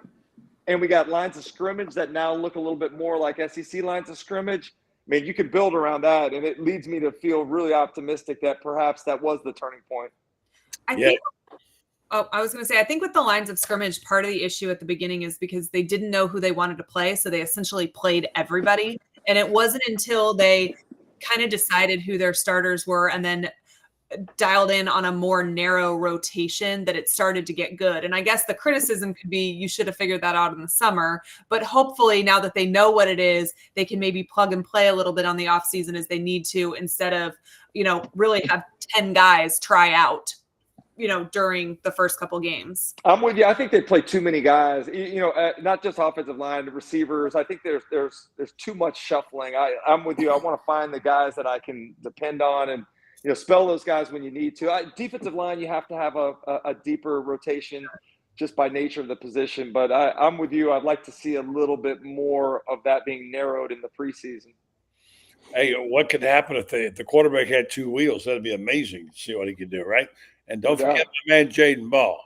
and we got lines of scrimmage that now look a little bit more like SEC lines of scrimmage, I mean, you can build around that, and it leads me to feel really optimistic that perhaps that was the turning point. I was going to say, I think with the lines of scrimmage, part of the issue at the beginning is because they didn't know who they wanted to play. So they essentially played everybody. And it wasn't until they kind of decided who their starters were and then dialed in on a more narrow rotation that it started to get good. And I guess the criticism could be you should have figured that out in the summer. But hopefully now that they know what it is, they can maybe plug and play a little bit on the off season as they need to, instead of, really have 10 guys try out during the first couple games. I'm with you. I think they play too many guys, not just offensive line, the receivers. I think there's too much shuffling. I'm with you. I want to find the guys that I can depend on and, spell those guys when you need to. Defensive line, you have to have a deeper rotation just by nature of the position. But I'm with you. I'd like to see a little bit more of that being narrowed in the preseason. Hey, what could happen if the quarterback had 2 wheels? That'd be amazing to see what he could do, right? And don't forget my man Jaden Ball.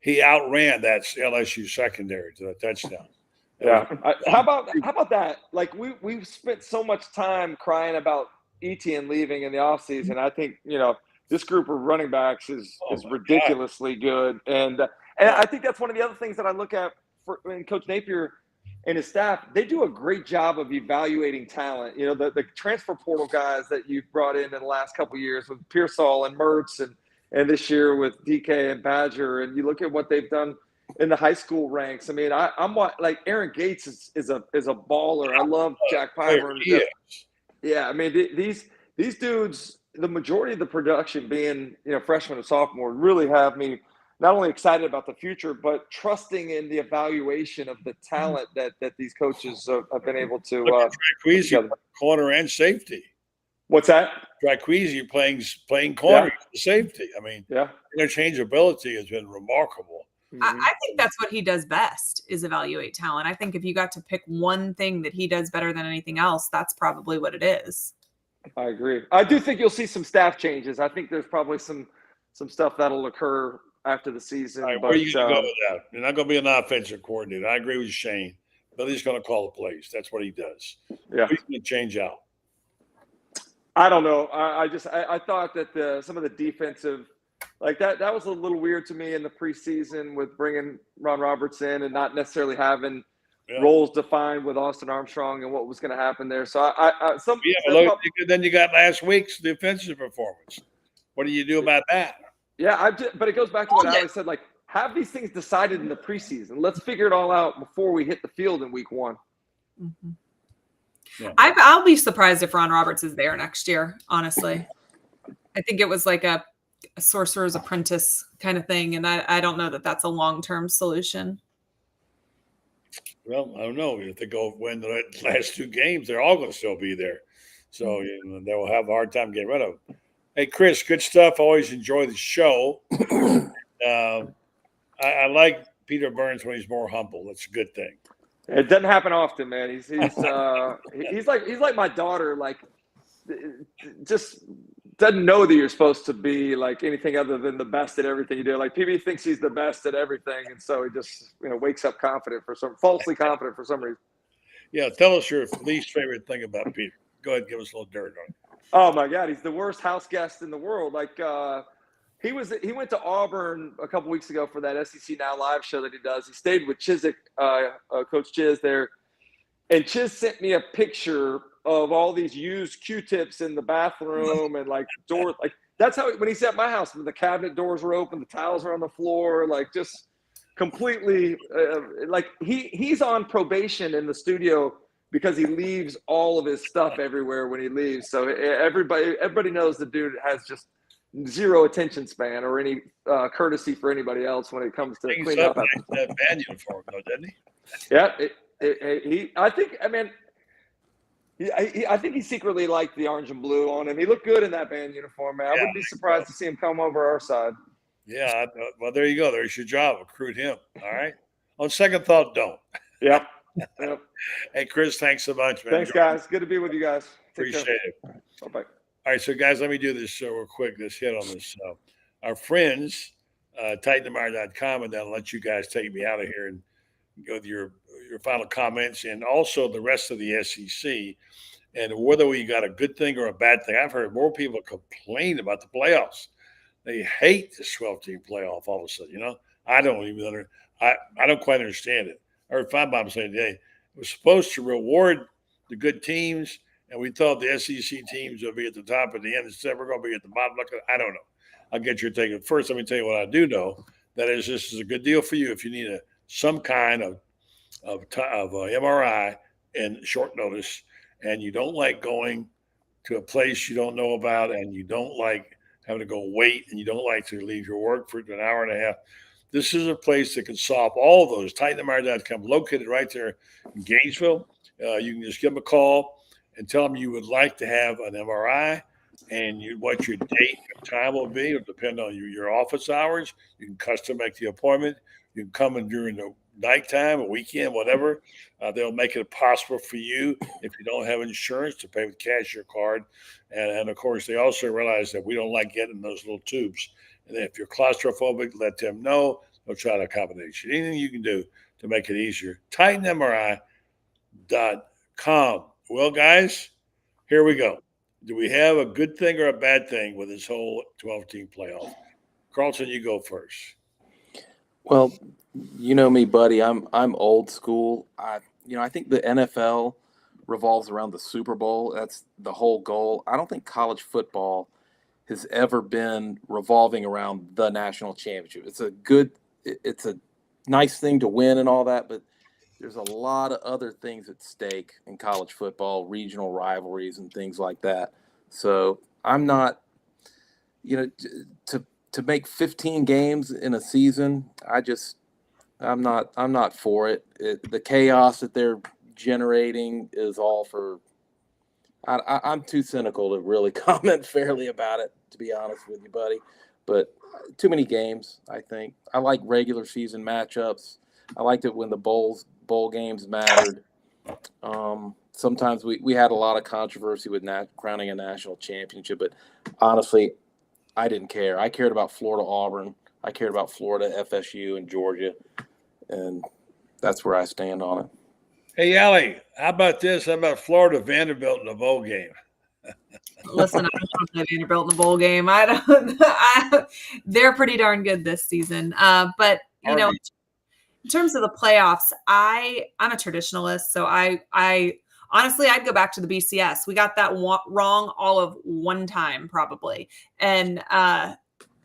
He outran that LSU secondary to a touchdown. Yeah. How about that? Like we've spent so much time crying about Etienne leaving in the offseason. I think, this group of running backs is ridiculously good. And I think that's one of the other things that I look at in Coach Napier and his staff. They do a great job of evaluating talent. The transfer portal guys that you've brought in the last couple of years with Pearsall and Mertz and this year with DK and Badger, and you look at what they've done in the high school ranks. I mean, I'm like Aaron Gates is a baller. I love Jack Pyburn. Yeah, I mean these dudes, the majority of the production being freshman and sophomore, really have me not only excited about the future but trusting in the evaluation of the talent that these coaches have been able to. Corner and safety. What's that? Draquezie playing corner safety. I mean, interchangeability has been remarkable. I think that's what he does best, is evaluate talent. I think if you got to pick one thing that he does better than anything else, that's probably what it is. I agree. I do think you'll see some staff changes. I think there's probably some stuff that'll occur after the season. All right, where are you going to go with that? You're not going to be an offensive coordinator. I agree with Shane. Billy's going to call the plays. That's what he does. Yeah. He's going to change out. I don't know. I thought that some of the defensive, like that was a little weird to me in the preseason with bringing Ron Roberts in and not necessarily having roles defined with Austin Armstrong and what was going to happen there. So then you got last week's defensive performance. What do you do about that? Yeah, but it goes back to what Alex said. Like, have these things decided in the preseason. Let's figure it all out before we hit the field in week 1. Mm-hmm. Yeah. I'll be surprised if Ron Roberts is there next year, honestly. I think it was like a sorcerer's apprentice kind of thing, and I don't know that that's a long-term solution. Well, I don't know. If they go win the last 2 games, they're all going to still be there. So they will have a hard time getting rid of them. Hey, Chris, good stuff. Always enjoy the show. I like Peter Burns when he's more humble. That's a good thing. It doesn't happen often, man. He's like my daughter. Like, just doesn't know that you're supposed to be like anything other than the best at everything you do. Like, PB thinks he's the best at everything, and so he just wakes up falsely confident for some reason. Yeah, tell us your least favorite thing about Peter. Go ahead and give us a little dirt on it. Oh my God, he's the worst house guest in the world. Like, he went to Auburn a couple weeks ago for that SEC Now Live show that he does. He stayed with Chiswick, Coach Chiz there, and Chiz sent me a picture of all these used Q-tips in the bathroom and like doors. Like, that's how when he's at my house, the cabinet doors were open, the towels were on the floor, like just completely like he's on probation in the studio because he leaves all of his stuff everywhere when he leaves. So everybody knows the dude has just zero attention span or any courtesy for anybody else when it comes to cleaning up. That band uniform, though, didn't he? Yeah, I think he secretly liked the orange and blue on him. He looked good in that band uniform, man. I wouldn't be surprised to see him come over our side. Yeah, well, there you go. There's your job. Recruit him. All right. On second thought, don't. Yep. Hey, Chris, thanks so much, man. Thanks, guys. Good to be with you guys. Appreciate it. Bye-bye. All right, so guys, let me do this real quick. Let's hit on this. Our friends, TitanTheMire.com, and that'll let you guys take me out of here and go with your final comments, and also the rest of the SEC, and whether we got a good thing or a bad thing. I've heard more people complain about the playoffs. They hate this 12-team playoff all of a sudden. I don't even I don't quite understand it. I heard Feinbaum say today it was supposed to reward the good teams, and we thought the SEC teams would be at the top at the end. Instead, we're going to be at the bottom. I don't know. I'll get your take. First, let me tell you what I do know. That is, this is a good deal for you if you need some kind of MRI in short notice, and you don't like going to a place you don't know about, and you don't like having to go wait, and you don't like to leave your work for an hour and a half. This is a place that can solve all of those. TitanTheMire.com, located right there in Gainesville. You can just give them a call and tell them you would like to have an MRI, and what your date and time will be. It'll depend on your office hours. You can custom make the appointment. You can come in during the nighttime, a weekend, whatever. They'll make it possible for you, if you don't have insurance, to pay with cash or card. And of course, they also realize that we don't like getting those little tubes. And if you're claustrophobic, let them know. They'll try to accommodate you. Anything you can do to make it easier. TitanMRI.com. Well, guys, here we go. Do we have a good thing or a bad thing with this whole 12-team playoff? Carlton, you go first. Well, you know me, buddy. I'm old school. I think the NFL revolves around the Super Bowl. That's the whole goal. I don't think college football has ever been revolving around the national championship. It's a nice thing to win and all that, but there's a lot of other things at stake in college football, regional rivalries and things like that. So I'm not, to make 15 games in a season, I'm not for it. The chaos that they're generating is all for. I'm too cynical to really comment fairly about it, to be honest with you, buddy. But too many games, I think. I like regular season matchups. I liked it when the bowl games mattered. Sometimes we had a lot of controversy with crowning a national championship, but honestly, I didn't care. I cared about Florida Auburn. I cared about Florida FSU and Georgia, and that's where I stand on it. Hey, Allie, how about this? How about Florida Vanderbilt in the bowl game? Listen, I don't want to play Vanderbilt in the bowl game. They're pretty darn good this season. But in terms of the playoffs, I'm a traditionalist, so I honestly, I'd go back to the BCS. We got that wrong all of one time, probably, and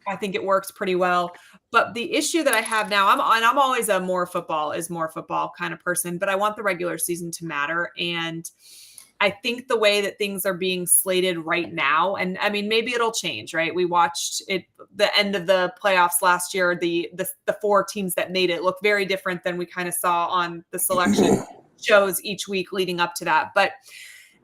I think it works pretty well. But the issue that I have now, I'm always a more football kind of person, but I want the regular season to matter. And I think the way that things are being slated right now, and I mean, maybe it'll change, right? We watched the end of the playoffs last year, the 4 teams that made it look very different than we kind of saw on the selection shows each week leading up to that. But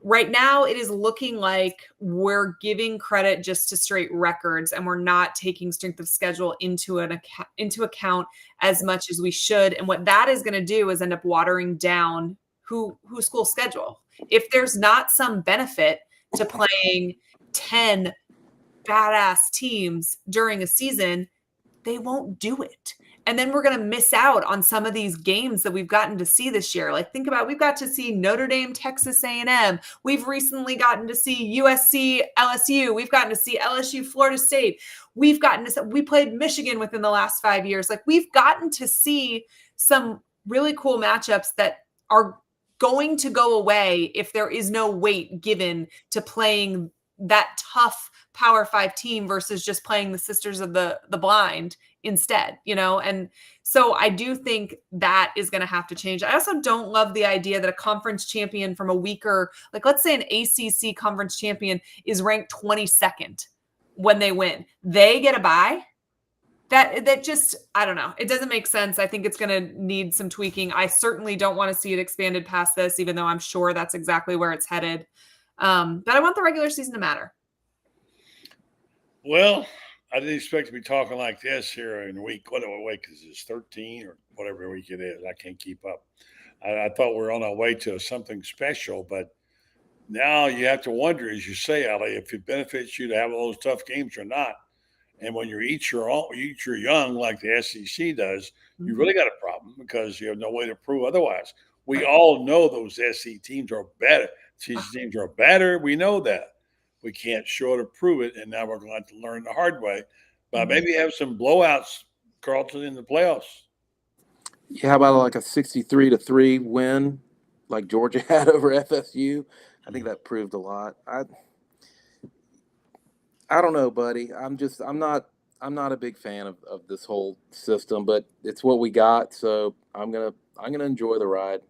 Right now, it is looking like we're giving credit just to straight records, and we're not taking strength of schedule into account as much as we should. And what that is going to do is end up watering down who school schedule. If there's not some benefit to playing 10 badass teams during a season, they won't do it. And then we're going to miss out on some of these games that we've gotten to see this year. Like, think about, we've got to see Notre Dame, Texas A&M. We've recently gotten to see USC, LSU. We've gotten to see LSU, Florida State. We played Michigan within the last 5 years. Like, we've gotten to see some really cool matchups that are going to go away if there is no weight given to playing that tough Power 5 team versus just playing the Sisters of the Blind instead, And so I do think that is going to have to change. I also don't love the idea that a conference champion from a weaker, like let's say an ACC conference champion is ranked 22nd when they win. They get a bye. That just, I don't know. It doesn't make sense. I think it's going to need some tweaking. I certainly don't want to see it expanded past this, even though I'm sure that's exactly where it's headed. But I want the regular season to matter. Well, I didn't expect to be talking like this here in week. What week is this? 13 or whatever week it is. I can't keep up. I thought we were on our way to something special, but now you have to wonder, as you say, Ali, if it benefits you to have all those tough games or not. And when you're each your young, like the SEC does, you really got a problem because you have no way to prove otherwise. We all know those SEC teams are better. SEC teams are better. We know that. We can't show it or prove it, and now we're going to have to learn the hard way. But maybe have some blowouts, Carlton, in the playoffs. Yeah, how about like a 63-3 win like Georgia had over FSU? I think that proved a lot. I don't know, buddy. I'm not a big fan of this whole system, but it's what we got, so I'm gonna enjoy the ride.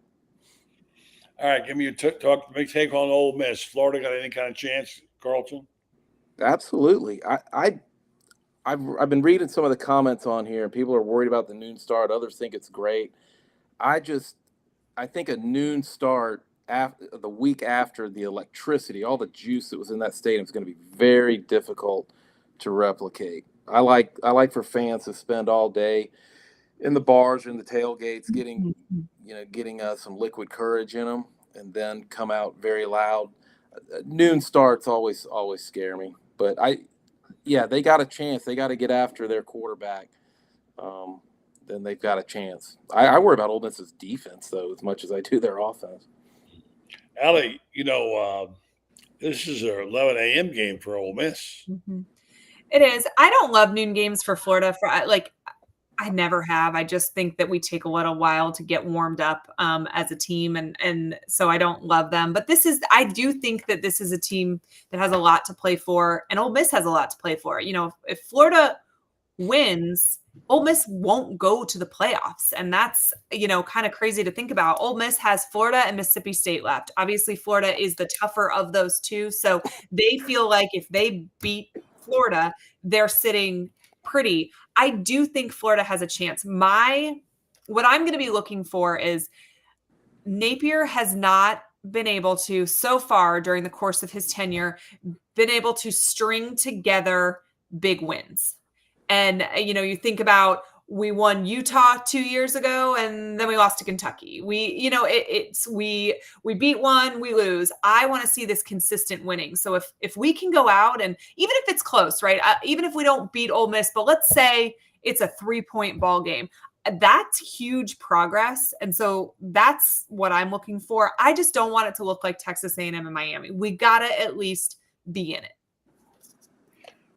All right, give me your big take on Ole Miss. Florida got any kind of chance, Carlton? Absolutely. I've been reading some of the comments on here, and people are worried about the noon start. Others think it's great. I think a noon start the week after the electricity, all the juice that was in that stadium is going to be very difficult to replicate. I like for fans to spend all day in the bars or in the tailgates, getting some liquid courage in them, and then come out very loud. Noon starts always scare me, but they got a chance. They got to get after their quarterback. Then they've got a chance. I worry about Ole Miss's defense though, as much as I do their offense. Allie, this is an 11 a.m. game for Ole Miss. Mm-hmm. It is. I don't love noon games for Florida. I never have. I just think that we take a little while to get warmed up as a team, and so I don't love them. But I do think that this is a team that has a lot to play for, and Ole Miss has a lot to play for. If Florida wins, Ole Miss won't go to the playoffs, and that's kind of crazy to think about. Ole Miss has Florida and Mississippi State left. Obviously, Florida is the tougher of those two, so they feel like if they beat Florida, they're sitting pretty. I do think Florida has a chance. What I'm going to be looking for is Napier has not been able to, so far during the course of his tenure, been able to string together big wins. And, you think about, we won Utah 2 years ago, and then we lost to Kentucky. We beat one, we lose. I want to see this consistent winning. So if we can go out, and even if it's close, right? Even if we don't beat Ole Miss, but let's say it's a 3-point ball game, that's huge progress. And so that's what I'm looking for. I just don't want it to look like Texas A&M and Miami. We got to at least be in it.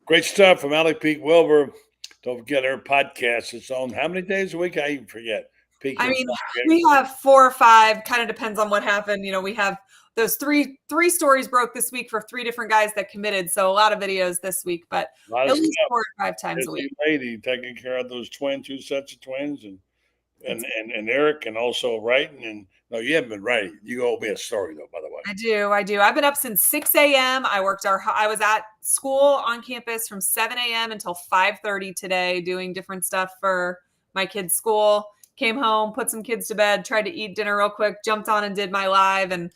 Great stuff from Allie Peak Wilbur. Don't forget our podcast. It's on how many days a week? I even forget. We have 4 or 5. Kind of depends on what happened. We have those three stories broke this week for 3 different guys that committed. So a lot of videos this week, but at least 4 or 5 times a week. Lady taking care of those 2 sets of twins, and Eric, and also writing. And no, you haven't been writing. You owe me a story though, by the way. I do. I've been up since 6 a.m. I was at school on campus from 7 a.m. until 5:30 today, doing different stuff for my kids' school. Came home, put some kids to bed, tried to eat dinner real quick, jumped on and did my live, and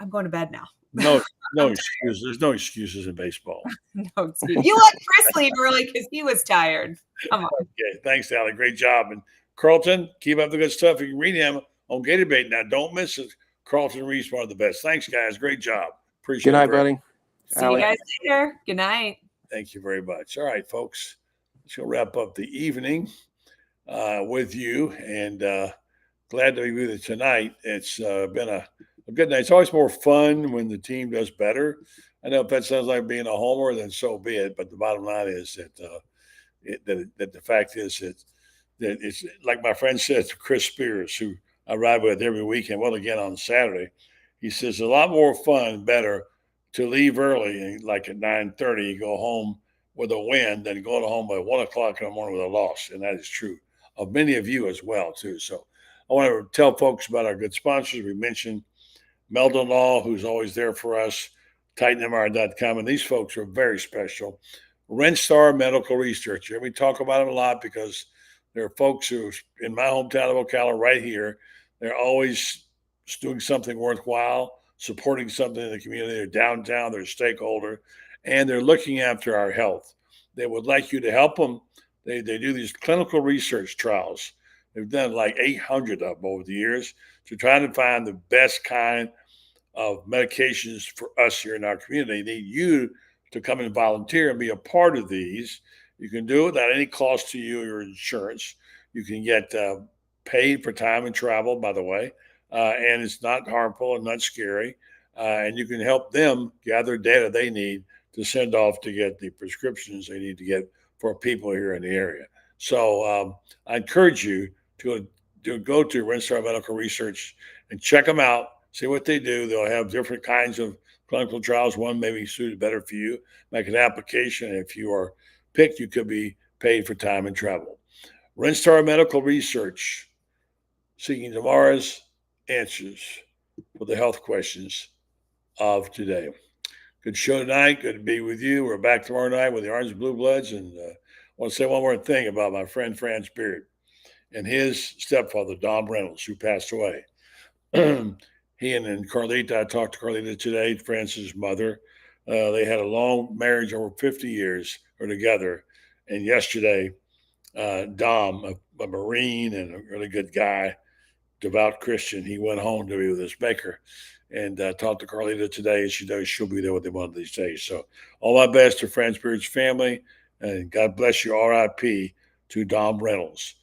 I'm going to bed now. No excuses. There's no excuses in baseball. No excuse. You let Chris leave early because he was tired. Come on. Okay, thanks, Allie. Great job. And Carlton, keep up the good stuff. You can read him on Gator Bait now. Don't miss it. Carlton Reed's one of the best. Thanks, guys. Great job. Appreciate it. Good night, buddy. See you guys later. Good night. Thank you very much. All right, folks. Let's go wrap up the evening with you. And glad to be with you tonight. It's been a good night. It's always more fun when the team does better. I know if that sounds like being a homer, then so be it. But the bottom line is that the fact is that it's like my friend said to Chris Spears, who I ride with every weekend. Well, again on Saturday, he says a lot more fun, better to leave early, like at 9:30, you go home with a win, than going home by 1 o'clock in the morning with a loss. And that is true of many of you as well, too. So I want to tell folks about our good sponsors. We mentioned Meldon Law, who's always there for us, TitanMR.com. And these folks are very special. Renstar Medical Research. We talk about them a lot because there are folks who, in my hometown of Ocala, right here, they're always doing something worthwhile, supporting something in the community. They're downtown, they're a stakeholder, and they're looking after our health. They would like you to help them. They do these clinical research trials. They've done like 800 of them over the years to try to find the best kind of medications for us here in our community. They need you to come and volunteer and be a part of these. You can do it without any cost to you or your insurance. You can get paid for time and travel, by the way, and it's not harmful and not scary. And you can help them gather data they need to send off to get the prescriptions they need to get for people here in the area. So I encourage you to go to Renstar Medical Research and check them out, see what they do. They'll have different kinds of clinical trials. One may be suited better for you. Make an application. If you are picked, you could be paid for time and travel. Renstar Medical Research, seeking tomorrow's answers for the health questions of today. Good show tonight. Good to be with you. We're back tomorrow night with the Orange and Blue Bloods. And I want to say one more thing about my friend Franz Beard and his stepfather, Don Reynolds, who passed away. He and Carlita, I talked to Carlita today, Franz's mother. They had a long marriage, over 50 years or together. And yesterday, Dom, a Marine and a really good guy, devout Christian, he went home to be with his maker. And talked to Carlita today, and she knows she'll be there with him one of these days. So all my best to Franz Beard's family, and God bless you, R.I.P. to Dom Reynolds.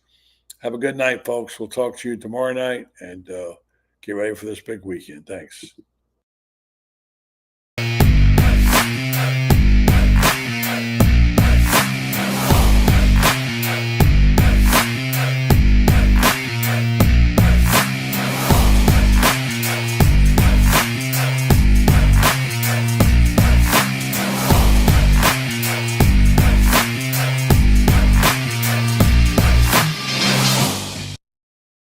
Have a good night, folks. We'll talk to you tomorrow night, and get ready for this big weekend. Thanks.